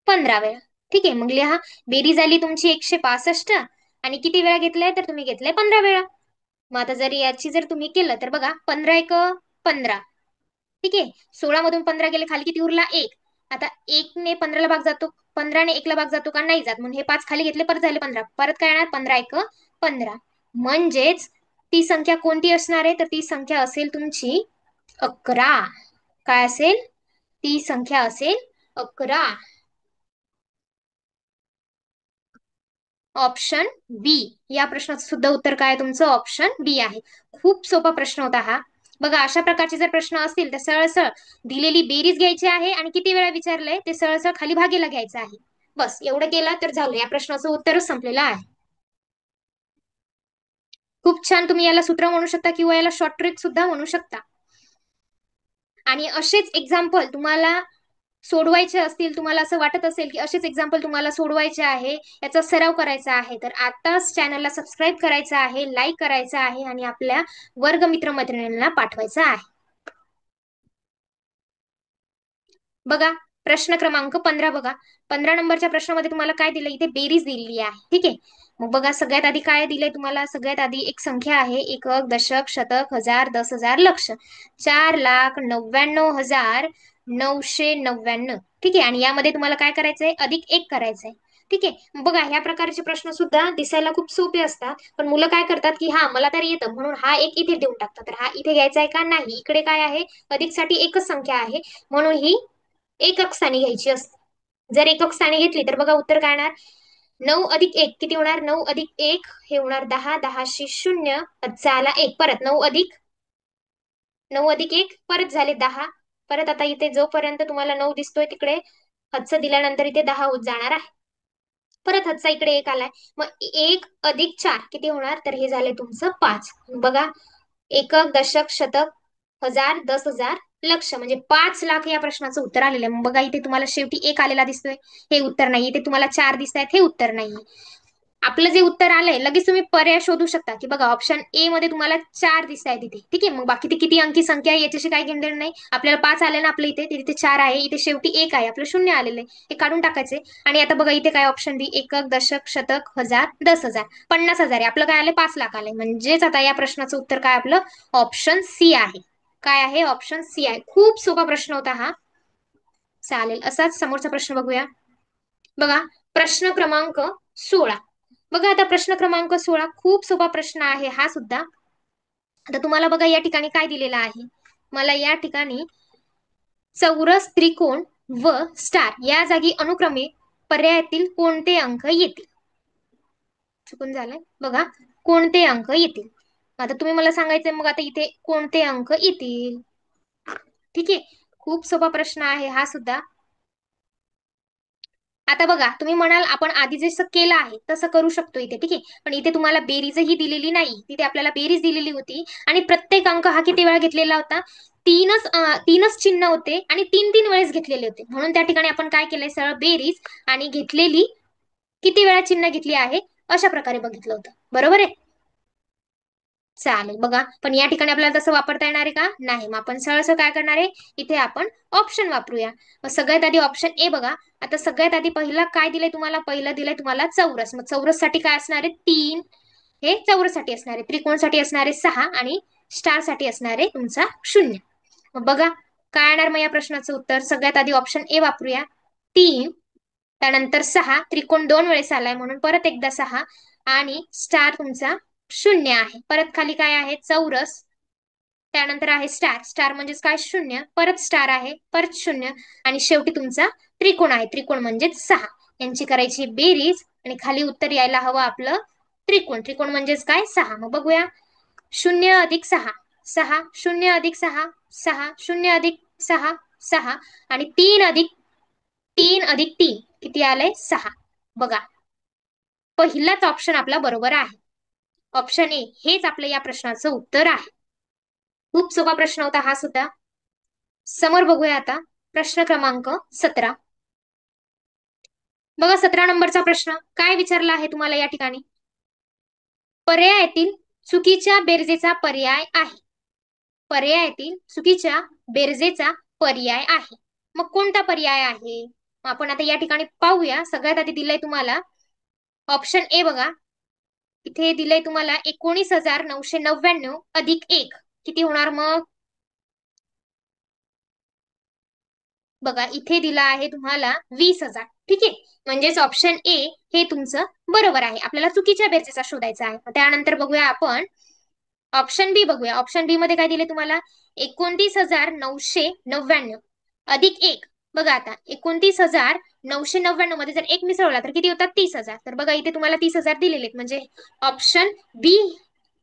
15 वेळा. ठीक आहे. मग लिहा, बेरीज आली तुमची 165 आणि किती वेळा घेतलंय, तर तुम्ही घेतलंय 15 वेळा. मग आता जर याची जर तुम्ही केलं तर बघा 15 एक 15. ठीक आहे. 16 मधून 15 गेले, खाली किती उरला, 1. आता 1 ने 15 ला भाग जातो, 15 ने 1 ला भाग जातो का, नाही जात. म्हणून हे 5 खाली घेतले, परत झाले 15. परत काय येणार, 15 एक 15. म्हणजेच ती संख्या कोणती असणार आहे, तर ती संख्या असेल तुमची 11. काय असेल, ती संख्या असेल 11. ऑप्शन बी. या प्रश्नाचं सुद्धा उत्तर काय आहे तुमचं, ऑप्शन बी आहे. खूप सोपा प्रश्न होता हा. बघा अशा प्रकारचे जर प्रश्न असतील तर सरळ सरळ दिलेली बेरीज घ्यायची आहे आणि किती वेळा विचारलंय ते सरळ सरळ खाली भागेला घ्यायचं आहे. बस एवढं केलं तर झालं, या प्रश्नाचं उत्तरच संपलेलं आहे. खूप छान. तुम्ही याला सूत्र म्हणू शकता किंवा याला शॉर्ट ट्रिक सुद्धा म्हणू शकता. आणि असेच एक्झाम्पल तुम्हाला सोडवायचे असतील, तुम्हाला असं वाटत असेल की असेच एक्झाम्पल तुम्हाला सोडवायचे आहे, याचा सराव करायचा आहे, तर आताच चॅनलला सबस्क्राईब करायचं आहे, लाईक करायचं आहे आणि आपल्या वर्ग मित्रमैत्रिणींना पाठवायचं आहे. बघा प्रश्न क्रमांक 15. बघा 15 नंबरच्या प्रश्नामध्ये तुम्हाला काय दिलं, इथे बेरीज दिलेली आहे. ठीक आहे. मग बघा सगळ्यात आधी काय दिलंय तुम्हाला, सगळ्यात आधी एक संख्या आहे, एकक, दशक, शतक, हजार, 10,000, लक्ष. 4,99,999. ठीक आहे. आणि यामध्ये तुम्हाला काय करायचंय, अधिक 1 करायचंय. ठीक आहे. बघा ह्या प्रकारचे प्रश्न सुद्धा दिसायला खूप सोपे असतात, पण मुलं काय करतात की हा मला तरी येतं म्हणून हा एक इथे देऊन टाकतात. तर हा इथे घ्यायचा आहे का, नाही, इकडे काय आहे, अधिक साठी एकच संख्या आहे म्हणून ही एकक स्थानी घ्यायची असते. जर एकक स्थानी घेतली तर बघा उत्तर काय येणार, 9 अधिक 1 किती होणार, 9 अधिक 1 हे होणार 10, 10शी 0, झाला 1, परत 9 अधिक 1 परत झाले 10. परत आता इथे जोपर्यंत तुम्हाला 9 दिसतोय तिकडे हातचं दिल्यानंतर इथे 10 होत जाणार आहे. परत हातचा इकडे 1 आलाय, मग 1 अधिक 4 किती होणार, तर हे झाले तुमचं 5. बघा एकक, दशक, शतक, हजार, 10,000, लक्ष, म्हणजे 5 लाख या प्रश्नाचं उत्तर आलेलं आहे. मग बघा इथे तुम्हाला शेवटी 1 आलेला दिसतोय, हे उत्तर नाही. इथे तुम्हाला 4 दिसत आहेत, हे उत्तर नाही. आपलं जे उत्तर आलंय लगेच तुम्ही पर्याय शोधू शकता की बघा ऑप्शन ए मध्ये तुम्हाला 4 दिसत आहेत इथे. ठीक आहे. मग बाकी ते किती अंकी संख्या आहे याच्याशी काही घेणं देणं नाही. आपल्याला 5 आले ना आपल्या इथे, तिथे 4 आहे, इथे शेवटी 1 आहे, आपलं 0 आलेलं आहे, हे काढून टाकायचे. आणि आता बघा इथे काय ऑप्शन बी, एकक, दशक, शतक, हजार, 10,000, 50,000 आहे. आपलं काय आलंय, 5 लाख आलंय. म्हणजेच आता या प्रश्नाचं उत्तर काय आपलं, ऑप्शन सी आहे. काय आहे, ऑप्शन सी आहे. खूप सोपा प्रश्न होता हा. चालेल, असाच समोरचा प्रश्न बघूया. बघा प्रश्न क्रमांक 16. बघा आता प्रश्न क्रमांक 16 खूप सोपा प्रश्न आहे हा सुद्धा. आता तुम्हाला बघा या ठिकाणी काय दिलेलं आहे, मला या ठिकाणी चौरस, त्रिकोण व स्टार या जागी अनुक्रमे पर्यायातील कोणते अंक येतील. चुकून झालंय, बघा कोणते अंक येतील. आता तुम्ही मला सांगायचंय मग आता इथे कोणते अंक येतील. ठीक आहे. खूप सोपा प्रश्न आहे हा सुद्धा. आता बघा तुम्ही म्हणाल आपण आधी जसं केलं आहे तसं करू शकतो इथे. ठीक आहे. पण इथे तुम्हाला बेरीजही दिलेली नाही, तिथे आपल्याला बेरीज दिलेली होती आणि प्रत्येक अंक हा किती वेळा घेतलेला होता, तीनच चिन्ह होते आणि 3-3 वेळेस घेतलेले होते. म्हणून त्या ठिकाणी आपण काय केलंय, सरळ बेरीज आणि घेतलेली किती वेळा चिन्ह घेतली आहे अशा प्रकारे बघितलं होतं. बरोबर आहे. चालेल. बघा पण या ठिकाणी आपल्याला तसं वापरता येणार आहे का, नाही. मग आपण सरळ काय करणार आहे, इथे आपण ऑप्शन वापरूया. मग सगळ्यात आधी ऑप्शन ए बघा. आता सगळ्यात आधी पहिला काय दिलंय तुम्हाला, पहिलं दिलंय तुम्हाला चौरस. मग चौरस साठी काय असणार आहे, 3, हे चौरस साठी असणार आहे. त्रिकोणसाठी असणार आहे 6 आणि स्टार साठी असणार आहे तुमचा 0. मग बघा काय येणार मग या प्रश्नाचं उत्तर, सगळ्यात आधी ऑप्शन ए वापरूया, 3, त्यानंतर 6, त्रिकोण 2 वेळेस आलाय म्हणून परत एकदा 6 आणि स्टार तुमचा 0 आहे. परत खाली काय आहे, चौरस, त्यानंतर आहे स्टार, स्टार म्हणजेच काय 0, परत स्टार आहे, परत 0 आणि शेवटी तुमचा त्रिकोण आहे, त्रिकोण म्हणजेच 6. यांची करायची बेरीज आणि खाली उत्तर यायला हवं आपलं त्रिकोण, त्रिकोण म्हणजेच काय 6. मग बघूया 0 अधिक 6, 6, 0 अधिक 6, 6, 0 अधिक 6, 6 आणि 3 अधिक 3 किती आलंय? 6. बघा, पहिलाच ऑप्शन आपला बरोबर आहे. ऑप्शन ए हेच आपल्या या प्रश्नाचं उत्तर आहे. खूप सोपा प्रश्न होता हा सुद्धा. समोर बघूया आता प्रश्न क्रमांक 17. बघा 17 नंबरचा प्रश्न काय विचारला आहे तुम्हाला या ठिकाणी? पर्यायातील चुकीच्या बेरजेचा पर्याय आहे. पर्यायातील चुकीच्या बेरजेचा पर्याय आहे. मग कोणता पर्याय आहे? आपण आता या ठिकाणी पाहूया. सगळ्यात आधी दिलंय तुम्हाला ऑप्शन ए. बघा इथे दिलंय तुम्हाला 19,999 अधिक 1 किती होणार मग? बघा इथे दिला आहे तुम्हाला 20,000. ठीक आहे, म्हणजेच ऑप्शन ए हे तुमचं बरोबर आहे. आपल्याला चुकीच्या बेरजेचा शोधायचा आहे. त्यानंतर बघूया आपण ऑप्शन बी. बघूया ऑप्शन बी मध्ये काय दिले तुम्हाला? 29,999 अधिक 1. बघा आता 29,999 मध्ये जर 1 मिसळला तर किती होतात? 30,000. तर बघा इथे तुम्हाला 30,000 दिलेले आहेत, म्हणजे ऑप्शन बी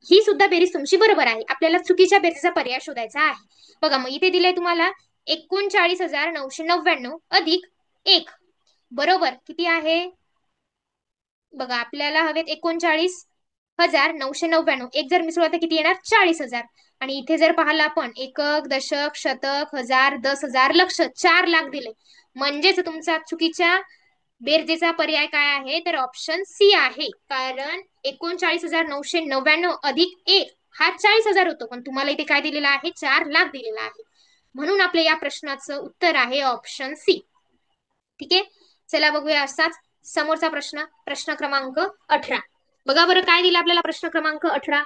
ही सुद्धा बेरीज तुमची बरोबर आहे. आपल्याला चुकीच्या बेरजेचा पर्याय शोधायचा आहे. बघा मग इथे दिले तुम्हाला 39,999 अधिक 1 बरोबर किती आहे? बघा आपल्याला हवेत 39,999. एक जर मिसळला तर किती येणार? 40,000. आणि इथे जर पाहिलं आपण एकक, दशक, शतक, हजार, 10,000, लक्ष 4 लाख दिले, म्हणजेच तुमचा चुकीच्या बेरजेचा पर्याय काय आहे? तर ऑप्शन सी आहे. कारण 39,999 अधिक 1 हा 40,000 होतो, पण तुम्हाला इथे काय दिलेला आहे? 4 लाख दिलेला आहे. म्हणून आपल्या या प्रश्नाचं उत्तर आहे ऑप्शन सी. ठीक आहे, चला बघूया असाच समोरचा प्रश्न. प्रश्न क्रमांक 18. बघा बरं काय दिला आपल्याला प्रश्न क्रमांक 18.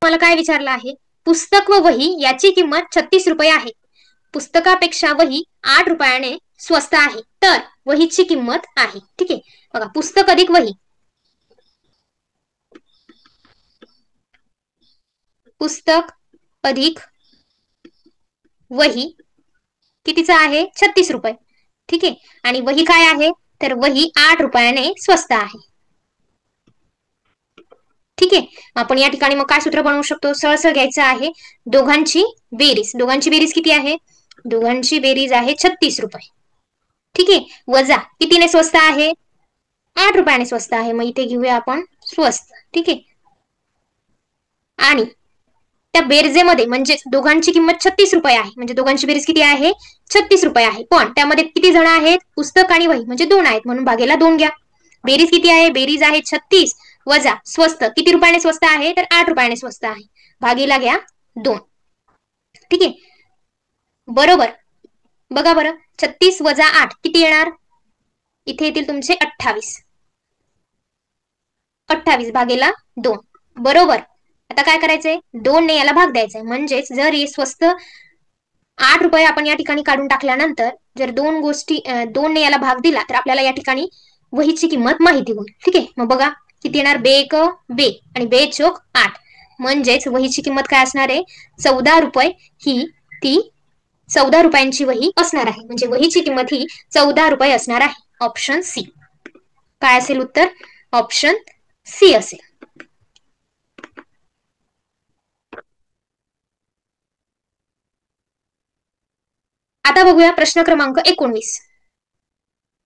मला काय विचारलं आहे? पुस्तक व वही याची किंमत 36 रुपये आहे. पुस्तकापेक्षा वही 8 रुपयाने स्वस्त आहे, तर वहीची किंमत आहे. ठीक आहे, बघा पुस्तक अधिक वही. पुस्तक अधिक वही कितीचा आहे? 36 रुपये. ठीक आहे, आणि वही काय आहे? तर वही 8 रुपयाने स्वस्त आहे. ठीक आहे, आपण या ठिकाणी मग काय सूत्र बनवू शकतो? सरळ घ्यायचं आहे दोघांची बेरीज. दोघांची बेरीज किती आहे? दोघांची बेरीज आहे 36 रुपये. ठीक आहे, वजा कितीने स्वस्त आहे? 8 रुपयाने स्वस्त आहे. मग इथे घेऊया आपण स्वस्त. ठीक आहे, आणि त्या बेरजेमध्ये म्हणजेच दोघांची किंमत 36 रुपये आहे, म्हणजे दोघांची बेरीज किती आहे? 36 रुपये आहे. पण त्यामध्ये किती जण आहेत? पुस्तक आणि वही म्हणजे 2 आहेत, म्हणून भागेला 2 घ्या. बेरीज किती आहे? बेरीज आहे 36 वजा स्वस्त किती रुपयाने स्वस्त आहे? तर 8 रुपयाने स्वस्त आहे. भागीला घ्या 2. ठीक आहे, बरोबर. बघा बरं 36 वजा 8 किती येणार? इथे येतील तुमचे 28. 28 भागेला 2 बरोबर. आता काय करायचंय? 2 ने याला भाग द्यायचंय, म्हणजेच जर हे स्वस्त 8 रुपये आपण या ठिकाणी काढून टाकल्यानंतर जर 2 ने याला भाग दिला तर आपल्याला या ठिकाणी वहीची किंमत माहिती होईल. ठीक आहे, मग बघा किती येणार? बे एक बे आणि बे चोक 8, म्हणजेच वहीची किंमत काय असणार आहे? 14 रुपये ही ती 14 रुपयांची वही असणार आहे. म्हणजे वहीची किंमत ही 14 रुपये असणार आहे. Option C. काय असेल उत्तर? ऑप्शन सी असेल. आता बघूया प्रश्न क्रमांक 19.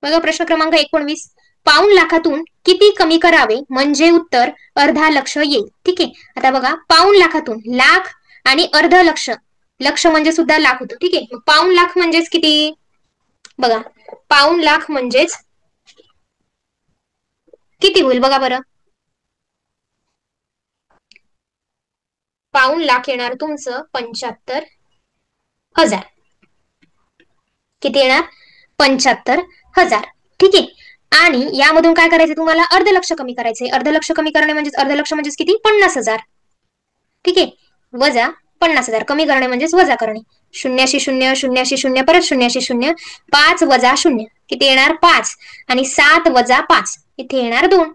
बघा प्रश्न क्रमांक 19. पाऊण लाखातून किती कमी करावे म्हणजे उत्तर अर्धा लक्ष येईल? ठीक आहे, आता बघा पाऊण लाखातून लाख आणि अर्ध लक्ष. लक्ष म्हणजे सुद्धा लाख होतो. ठीक आहे, पाऊण लाख म्हणजेच किती? बघा पाऊण लाख म्हणजेच किती होईल? बघा बरं, पाऊण लाख येणार तुमचं 75,000. किती येणार? 75,000. ठीक आहे, आणि यामधून काय करायचं तुम्हाला? अर्ध लक्ष कमी करायचंय. अर्ध लक्ष कमी करणे म्हणजेच अर्ध लक्ष म्हणजेच किती? 50,000. ठीक आहे, वजा 50,000 कमी करणे म्हणजेच वजा करणे. 0शी 0 0शी 0 परत 0शी 0 5 वजा 0 किती येणार? 5 आणि 7 वजा 5 इथे येणार 2,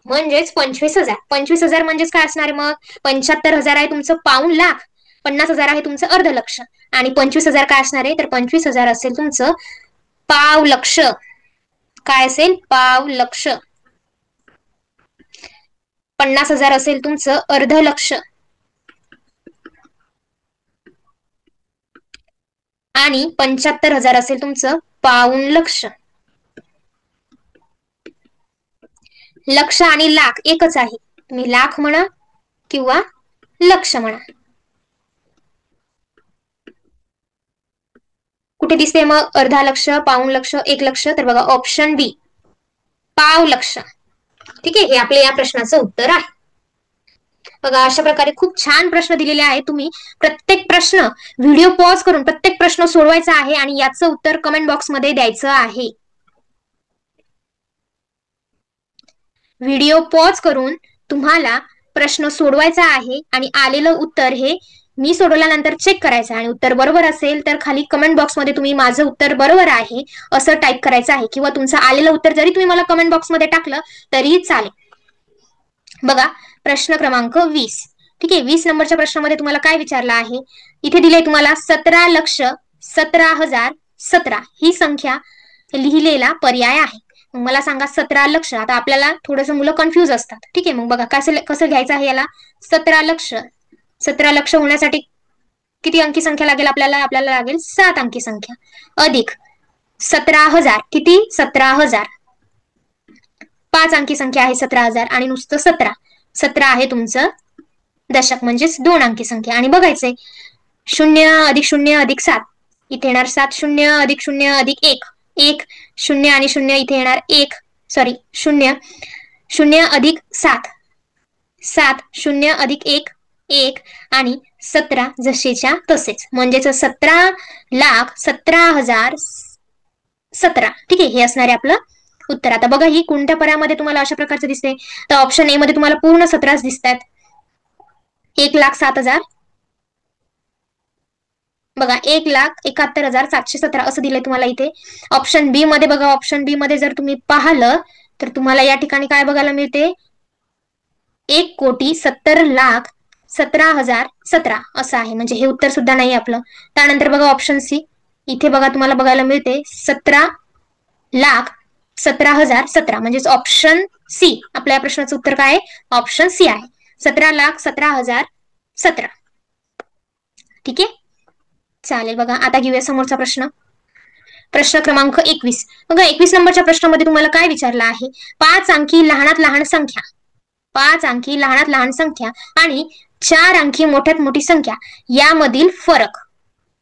म्हणजेच 25,000. 25,000 म्हणजेच काय असणार आहे मग? 75,000 आहे तुमचं पाऊण लाख, 50,000 आहे तुमचं अर्ध लक्ष, आणि 25,000 काय असणार आहे? तर 25,000 असेल तुमचं पाव लक्ष. काय असेल? पाव लक्ष. 50,000 असेल तुमचं अर्ध लक्ष. आणि 75,000 असेल तुमचं पाऊण लक्ष. लक्ष आणि लाख एकच आहे, तुम्ही लाख म्हणा किंवा लक्ष म्हणा. कुठे दिसते मग अर्धा लक्ष, पाऊण लक्ष, 1 लक्ष? तर बघा ऑप्शन बी, पाव लक्ष. ठीक आहे, हे आपल्या या प्रश्नाचं उत्तर आहे. बघा अशा प्रकारे खूप छान प्रश्न दिलेले आहेत. तुम्ही प्रत्येक प्रश्न व्हिडिओ पॉज करून प्रत्येक प्रश्न सोडवायचा आहे आणि याचं उत्तर कमेंट बॉक्समध्ये द्यायचं आहे. व्हिडिओ पॉज करून तुम्हाला प्रश्न सोडवायचा आहे आणि आलेलं उत्तर हे मी सोडवल्यानंतर चेक करायचं आणि उत्तर बरोबर असेल तर खाली कमेंट बॉक्समध्ये तुम्ही माझं उत्तर बरोबर आहे असं टाईप करायचं आहे, किंवा तुमचं आलेलं उत्तर जरी तुम्ही मला कमेंट बॉक्समध्ये टाकलं तरी चालेल. बघा प्रश्न क्रमांक 20. ठीक आहे, 20 नंबरच्या प्रश्नामध्ये तुम्हाला काय विचारलं आहे? इथे दिले तुम्हाला 17,17,017 ही संख्या लिहिलेला पर्याय आहे. मग मला सांगा 17 लक्ष. आता आपल्याला थोडंसं मुलं कन्फ्यूज असतात. ठीक आहे, मग बघा कसं घ्यायचं आहे याला. 17 लक्ष, 17 लक्ष होण्यासाठी किती अंकी संख्या लागेल आपल्याला? आपल्याला लागेल 7 अंकी संख्या अधिक 17,000. किती? 17,000. 5 अंकी संख्या आहे 17,000 आणि नुसतं 17. 17 आहे तुमचं दशक म्हणजेच 2 अंकी संख्या. आणि बघायचंय 0 अधिक 0 अधिक 7 इथे येणार 7. 0 अधिक 0 अधिक 1 1. 0 आणि 0 इथे येणार 1. सॉरी 0. 0 अधिक 7 7. 0 अधिक 1 1 आणि 17 जसेच्या तसेच, म्हणजेच 17,17,017. ठीक आहे, हे असणार आहे आपलं उत्तर. आता बघा ही कोणत्या पर्यायामध्ये तुम्हाला अशा प्रकारचं दिसते? तर ऑप्शन ए मध्ये तुम्हाला पूर्ण 17 दिसतात. 1,07,000. बघा 1,71,717 असं दिलंय तुम्हाला इथे. ऑप्शन बी मध्ये बघा, ऑप्शन बी मध्ये जर तुम्ही पाहिलं तर तुम्हाला या ठिकाणी काय बघायला मिळते? 1,70,17,017 असं आहे, म्हणजे हे उत्तर सुद्धा नाही आपलं. त्यानंतर बघा ऑप्शन सी, इथे बघा तुम्हाला बघायला मिळते 17,17,017 म्हणजेच ऑप्शन सी. आपल्या प्रश्नाचं उत्तर काय आहे? ऑप्शन सी आहे, 17,17,017. ठीक आहे, चालेल. बघा आता घेऊया समोरचा प्रश्न. प्रश्न क्रमांक 21. बघा 21 नंबरच्या प्रश्नामध्ये तुम्हाला काय विचारलं आहे? 5 अंकी लहानात लहान संख्या, 5 अंकी लहानात लहान संख्या आणि 4 अंकी मोठ्यात मोठी संख्या यामधील फरक.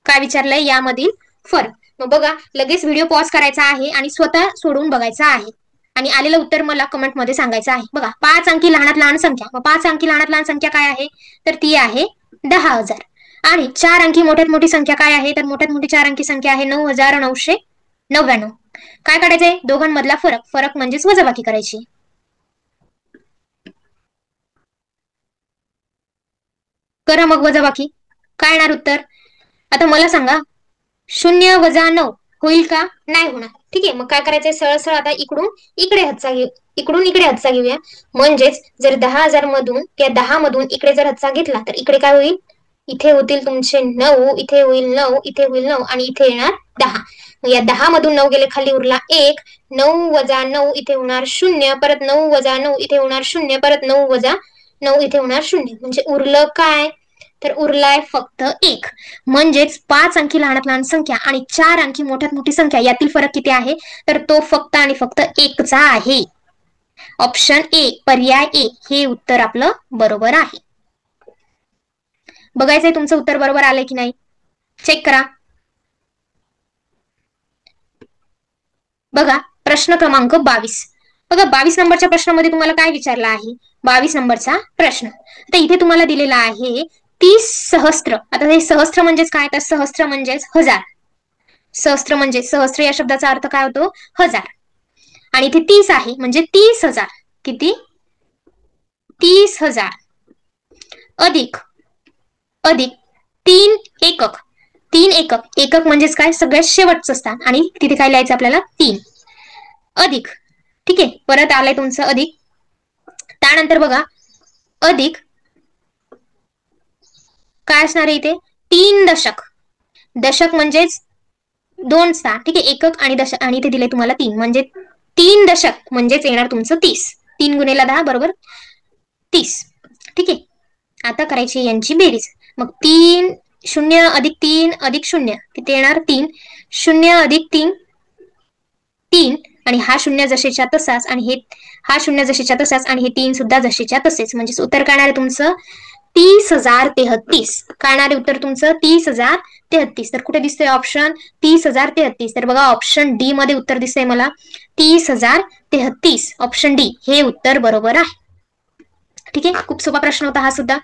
काय विचारलंय? यामधील फरक. मग बघा लगेच व्हिडिओ पॉज करायचा आहे आणि स्वतः सोडून बघायचा आहे आणि आलेलं उत्तर मला कमेंट मध्ये सांगायचं आहे. बघा 5 अंकी लहानात लहान संख्या, मग 5 अंकी लहानात लहान संख्या काय आहे? तर ती आहे 10,000. आणि 4 अंकी मोठ्यात मोठी संख्या काय आहे? तर मोठ्यात मोठी 4 अंकी संख्या आहे 9,999. काय काढायचंय? दोघांमधला फरक. फरक म्हणजेच वजाबाकी करायची. करा मग वजाबाकी. काय येणार उत्तर? आता मला सांगा 0 वजा 9 होईल का? नाही होणार. ठीक आहे, मग काय करायचंय? सरळ सरळ आता इकडून इकडे हातचा घेऊया. म्हणजेच जर 10,000 मधून त्या 10 मधून इकडे जर हातचा घेतला तर इकडे काय होईल? इथे होतील तुमचे 9, इथे होईल 9, इथे होईल 9 आणि इथे येणार 10. या 10 मधून 9 गेले, खाली उरला 1. 9 वजा 9 इथे होणार 0, परत 9 वजा 9 इथे होणार 0, परत 9 वजा 9 इथे होणार 0. म्हणजे उरलं काय? तर उरलाय फक्त 1. म्हणजेच 5 अंकी लहानात लहान संख्या आणि 4 अंकी मोठ्यात मोठी संख्या यातील फरक किती आहे? तर तो फक्त आणि फक्त 1चा आहे. ऑप्शन ए, पर्याय ए हे उत्तर आपलं बरोबर आहे. बघायचंय तुमचं उत्तर बरोबर आलंय की नाही, चेक करा. बघा प्रश्न क्रमांक 22. बघा 22 नंबरच्या प्रश्नामध्ये तुम्हाला काय विचारलं आहे? 22 नंबरचा प्रश्न. आता इथे तुम्हाला दिलेला आहे 30 सहस्त्र. आता हे सहस्त्र म्हणजेच काय? तर सहस्त्र म्हणजेच 1000. सहस्त्र म्हणजे सहस्त्र या शब्दाचा अर्थ काय होतो? 1000. आणि इथे 30 आहे म्हणजे 30,000. किती? 30,000 अधिक 3 एकक. 3 एकक. एकक म्हणजेच काय? सगळ्यात शेवटचं स्थान आणि तिथे काय लिहायचं आपल्याला? 3 अधिक. ठीक आहे, परत आलंय तुमचं अधिक. त्यानंतर बघा अधिक काय असणार आहे इथे? 3 दशक. दशक म्हणजेच 2 स्थान. ठीक आहे, एकक आणि दशक आणि इथे दिले तुम्हाला 3 म्हणजे 3 दशक म्हणजेच येणार तुमचं 30. 3 गुणिले 10 बरोबर 30. ठीक आहे, आता करायची यांची बेरीज. मग 3 0 अधिक 3 अधिक 0 किती येणार 3. 0 अधिक 3 3 आणि हा 0 जसेच्या तसाच आणि हे हा 0 जसेच्या तसाच आणि हे 3 सुद्धा जसेच्या तसेच. म्हणजे उत्तर काय आहे तुमचं 30,033. काय येणार उत्तर तुमचं 30,033. तर कुठे दिसतंय ऑप्शन 30,033. तर बघा ऑप्शन डी मध्ये उत्तर दिसतंय मला 30,033. ऑप्शन डी हे उत्तर बरोबर आहे. ठीक आहे, खूप सोपा प्रश्न होता हा सुद्धा.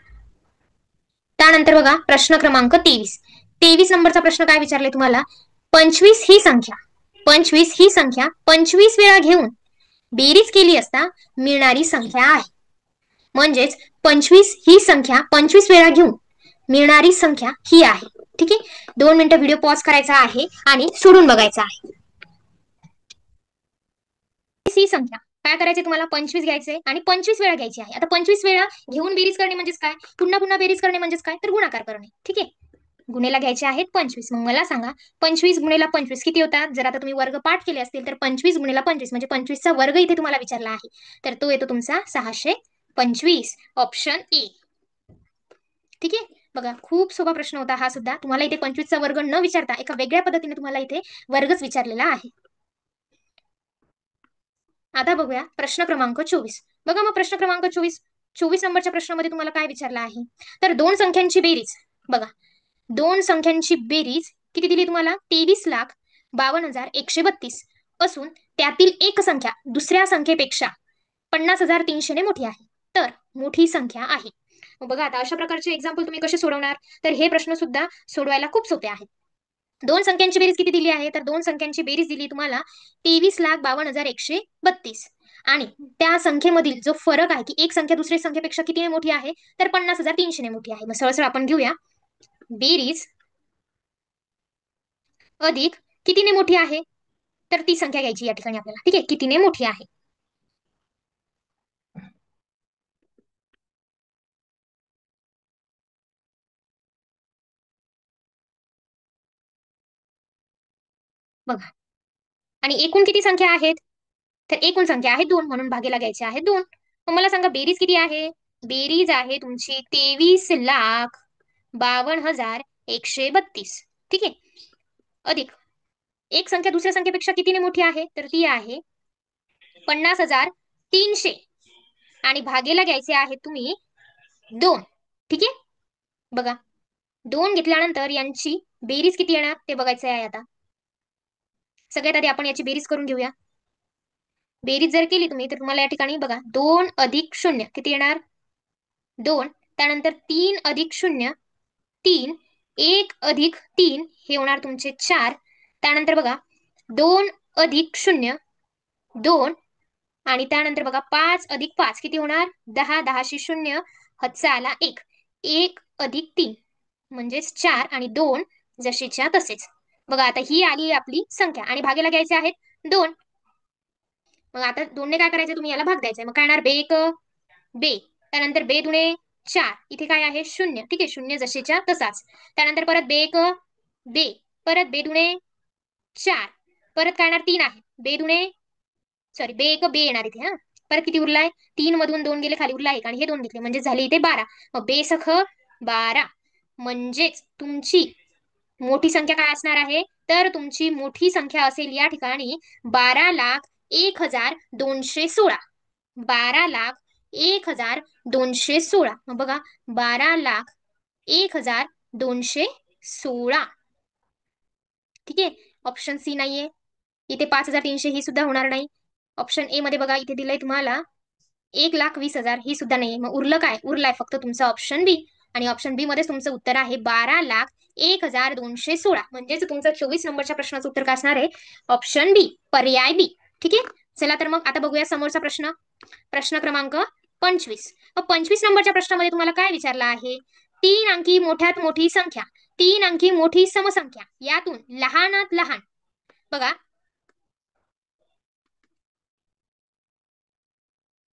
त्यानंतर बघा प्रश्न क्रमांक 23. 23 नंबरचा प्रश्न काय विचारले तुम्हाला 25 ही संख्या 25 ही संख्या 25 वेळा घेऊन बेरीज केली असता मिळणारी संख्या आहे. म्हणजेच 25 ही संख्या 25 वेळा घेऊन मिळणारी संख्या ही आहे. ठीक आहे, 2 मिनिटं व्हिडिओ पॉज करायचा आहे आणि सोडून बघायचा आहे. ही संख्या काय करायचे तुम्हाला 25 घ्यायचे आणि 25 वेळा घ्यायची आहे. आता 25 वेळा घेऊन बेरीज करणे म्हणजेच काय पुन्हा पुन्हा बेरीज करणे म्हणजेच काय तर गुणाकार करणे. ठीक आहे, गुणेला घ्यायचे आहेत 25. मग मला सांगा 25 गुणेला 25 किती होतात. जर आता तुम्ही वर्ग पाठ केले असतील तर 25 गुणेला 25 म्हणजे 25चा वर्ग इथे तुम्हाला विचारला आहे. तर तो येतो तुमचा 625. Option A. ठीक आहे, बघा खूप सोपा प्रश्न होता हा सुद्धा. तुम्हाला इथे 25चा वर्ग न विचारता एका वेगळ्या पद्धतीने तुम्हाला इथे वर्गच विचारलेला आहे. आता बघूया प्रश्न क्रमांक 24. बघा मग प्रश्न क्रमांक 24 नंबरच्या प्रश्नामध्ये तुम्हाला काय विचारलं आहे तर दोन संख्यांची बेरीज. बघा दोन संख्यांची बेरीज किती दिली तुम्हाला 23,52,132 असून त्यातील एक संख्या दुसऱ्या संख्येपेक्षा 50,300 ने मोठी आहे तर मोठी संख्या आहे. बघा आता अशा प्रकारचे एक्झाम्पल तुम्ही कसे सोडवणार तर हे प्रश्न सुद्धा सोडवायला खूप सोपे आहेत. दोन संख्यांची बेरीज किती दिली आहे तर दोन संख्यांची बेरीज दिली तुम्हाला 23,52,132 आणि त्या संख्येमधील जो फरक आहे की एक संख्या दुसऱ्या संख्येपेक्षा किती मोठी आहे तर 50,300 ने मोठी आहे. मग सरळ आपण घेऊया बेरीज अधिक कितीने मोठी आहे तर ती संख्या घ्यायची या ठिकाणी आपल्याला. ठीक आहे, कितीने मोठी आहे. बघा आणि एकूण किती संख्या आहेत तर एकूण संख्या आहे 2 म्हणून भागेला घ्यायचे आहे 2. मग मला सांगा बेरीज किती आहे बेरीज आहे तुमची 23,52,132. ठीक आहे, अधिक एक संख्या दुसऱ्या संख्येपेक्षा कितीने मोठी आहे तर ती आहे 50,300 आणि भागेला घ्यायचे आहे तुम्ही 2. ठीक आहे, बघा 2 घेतल्यानंतर यांची बेरीज किती येणार ते बघायचं आहे. आता सगळ्यात आधी आपण याची बेरीज करून घेऊया. बेरीज जर केली तुम्ही तर तुम्हाला या ठिकाणी बघा 2 अधिक 0 किती येणार 2. त्यानंतर 3 अधिक 0 3. 1 अधिक 3 हे होणार तुमचे 4. त्यानंतर बघा 2 अधिक 0 2 आणि त्यानंतर बघा 5 अधिक 5 किती होणार 10. 10शी 0 हातचा आला 1. 1 अधिक 3 म्हणजेच 4 आणि 2 जशीच्या तसेच. बघा आता ही आली आपली संख्या आणि भागेला घ्यायचे आहेत 2. मग आता 2 ने काय करायचं तुम्ही याला भाग द्यायचा. मग काय येणार बे एक बे. त्यानंतर बे दुणे 4 इथे काय आहे 0. ठीक आहे, 0 जशीच्या तसाच. त्यानंतर परत बे एक बे परत बे दुणे 4 परत काय येणार 3 आहे बे दुणे सॉरी बे एक बे येणार इथे. हा परत किती उरलाय 3 मधून 2 गेले खाली उरला 1 आणि हे 2 घेतले म्हणजे झाले इथे 12. मग बे सख 12 म्हणजेच तुमची मोठी संख्या काय असणार आहे तर तुमची मोठी संख्या असेल या ठिकाणी 12,01,216. 12,01,216. मग बघा 12,01,216. ठीक आहे, ऑप्शन सी नाहीये इथे 5,300 ही सुद्धा होणार नाही. ऑप्शन ए मध्ये बघा इथे दिलंय तुम्हाला 1,20,000 ही सुद्धा नाही. मग उरलं काय उरलाय फक्त तुमचं ऑप्शन बी आणि ऑप्शन बी मध्ये तुमचं उत्तर आहे 12,01,216. म्हणजेच तुमचं 24 नंबरच्या प्रश्नाचं उत्तर काय असणार आहे ऑप्शन बी पर्याय बी. ठीक आहे, चला तर मग आता बघूया समोरचा प्रश्न. प्रश्न क्रमांक 25. 25 नंबरच्या प्रश्नामध्ये तुम्हाला काय विचारलं आहे 3 अंकी मोठ्यात मोठी संख्या 3 अंकी मोठी समसंख्या यातून लहानात लहान. बघा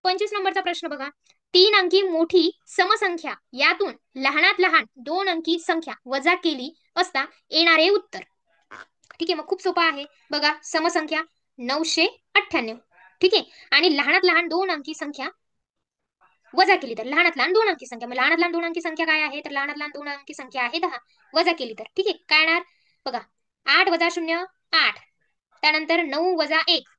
25 नंबरचा प्रश्न बघा 3 अंकी मोठी समसंख्या यातून लहानात लहान 2 अंकी संख्या वजा केली असता येणारे उत्तर. ठीक आहे, मग खूप सोपा आहे. बघा समसंख्या 998. ठीक आहे, आणि लहानात लहान 2 अंकी संख्या वजा केली तर लहानात लहान 2 अंकी संख्या. मग लहानात लहान 2 अंकी संख्या काय आहे? तर लहानात लहान 2 अंकी संख्या आहे 10. वजा केली तर ठीक आहे काय येणार बघा. 8 वजा 0 8. त्यानंतर 9 वजा 1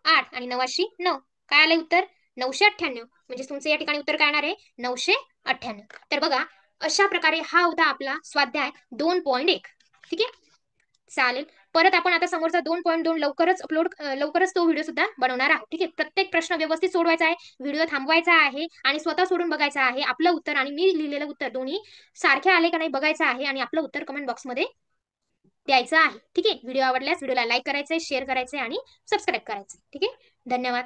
8 आणि 9 9. काय आलंय उत्तर? 998. म्हणजे तुमचं या ठिकाणी उत्तर काय येणार आहे? 998. तर बघा अशा प्रकारे हा होता आपला स्वाध्याय 2.1. ठीक आहे चालेल. परत आपण आता समोरचा 2.2 लवकरच तो व्हिडिओ सुद्धा बनवणार आहोत. ठीक आहे. प्रत्येक प्रश्न व्यवस्थित सोडवायचा आहे, व्हिडिओ थांबवायचा आहे आणि स्वतः सोडून बघायचा आहे. आपलं उत्तर आणि मी लिहिलेलं उत्तर दोन्ही सारखे आले का नाही बघायचं आहे आणि आपलं उत्तर कमेंट बॉक्समध्ये द्यायचं आहे. ठीक आहे. व्हिडिओ आवडल्यास व्हिडिओला लाईक करायचंय, शेअर करायचंय आणि सबस्क्राईब करायचंय. ठीक आहे. धन्यवाद.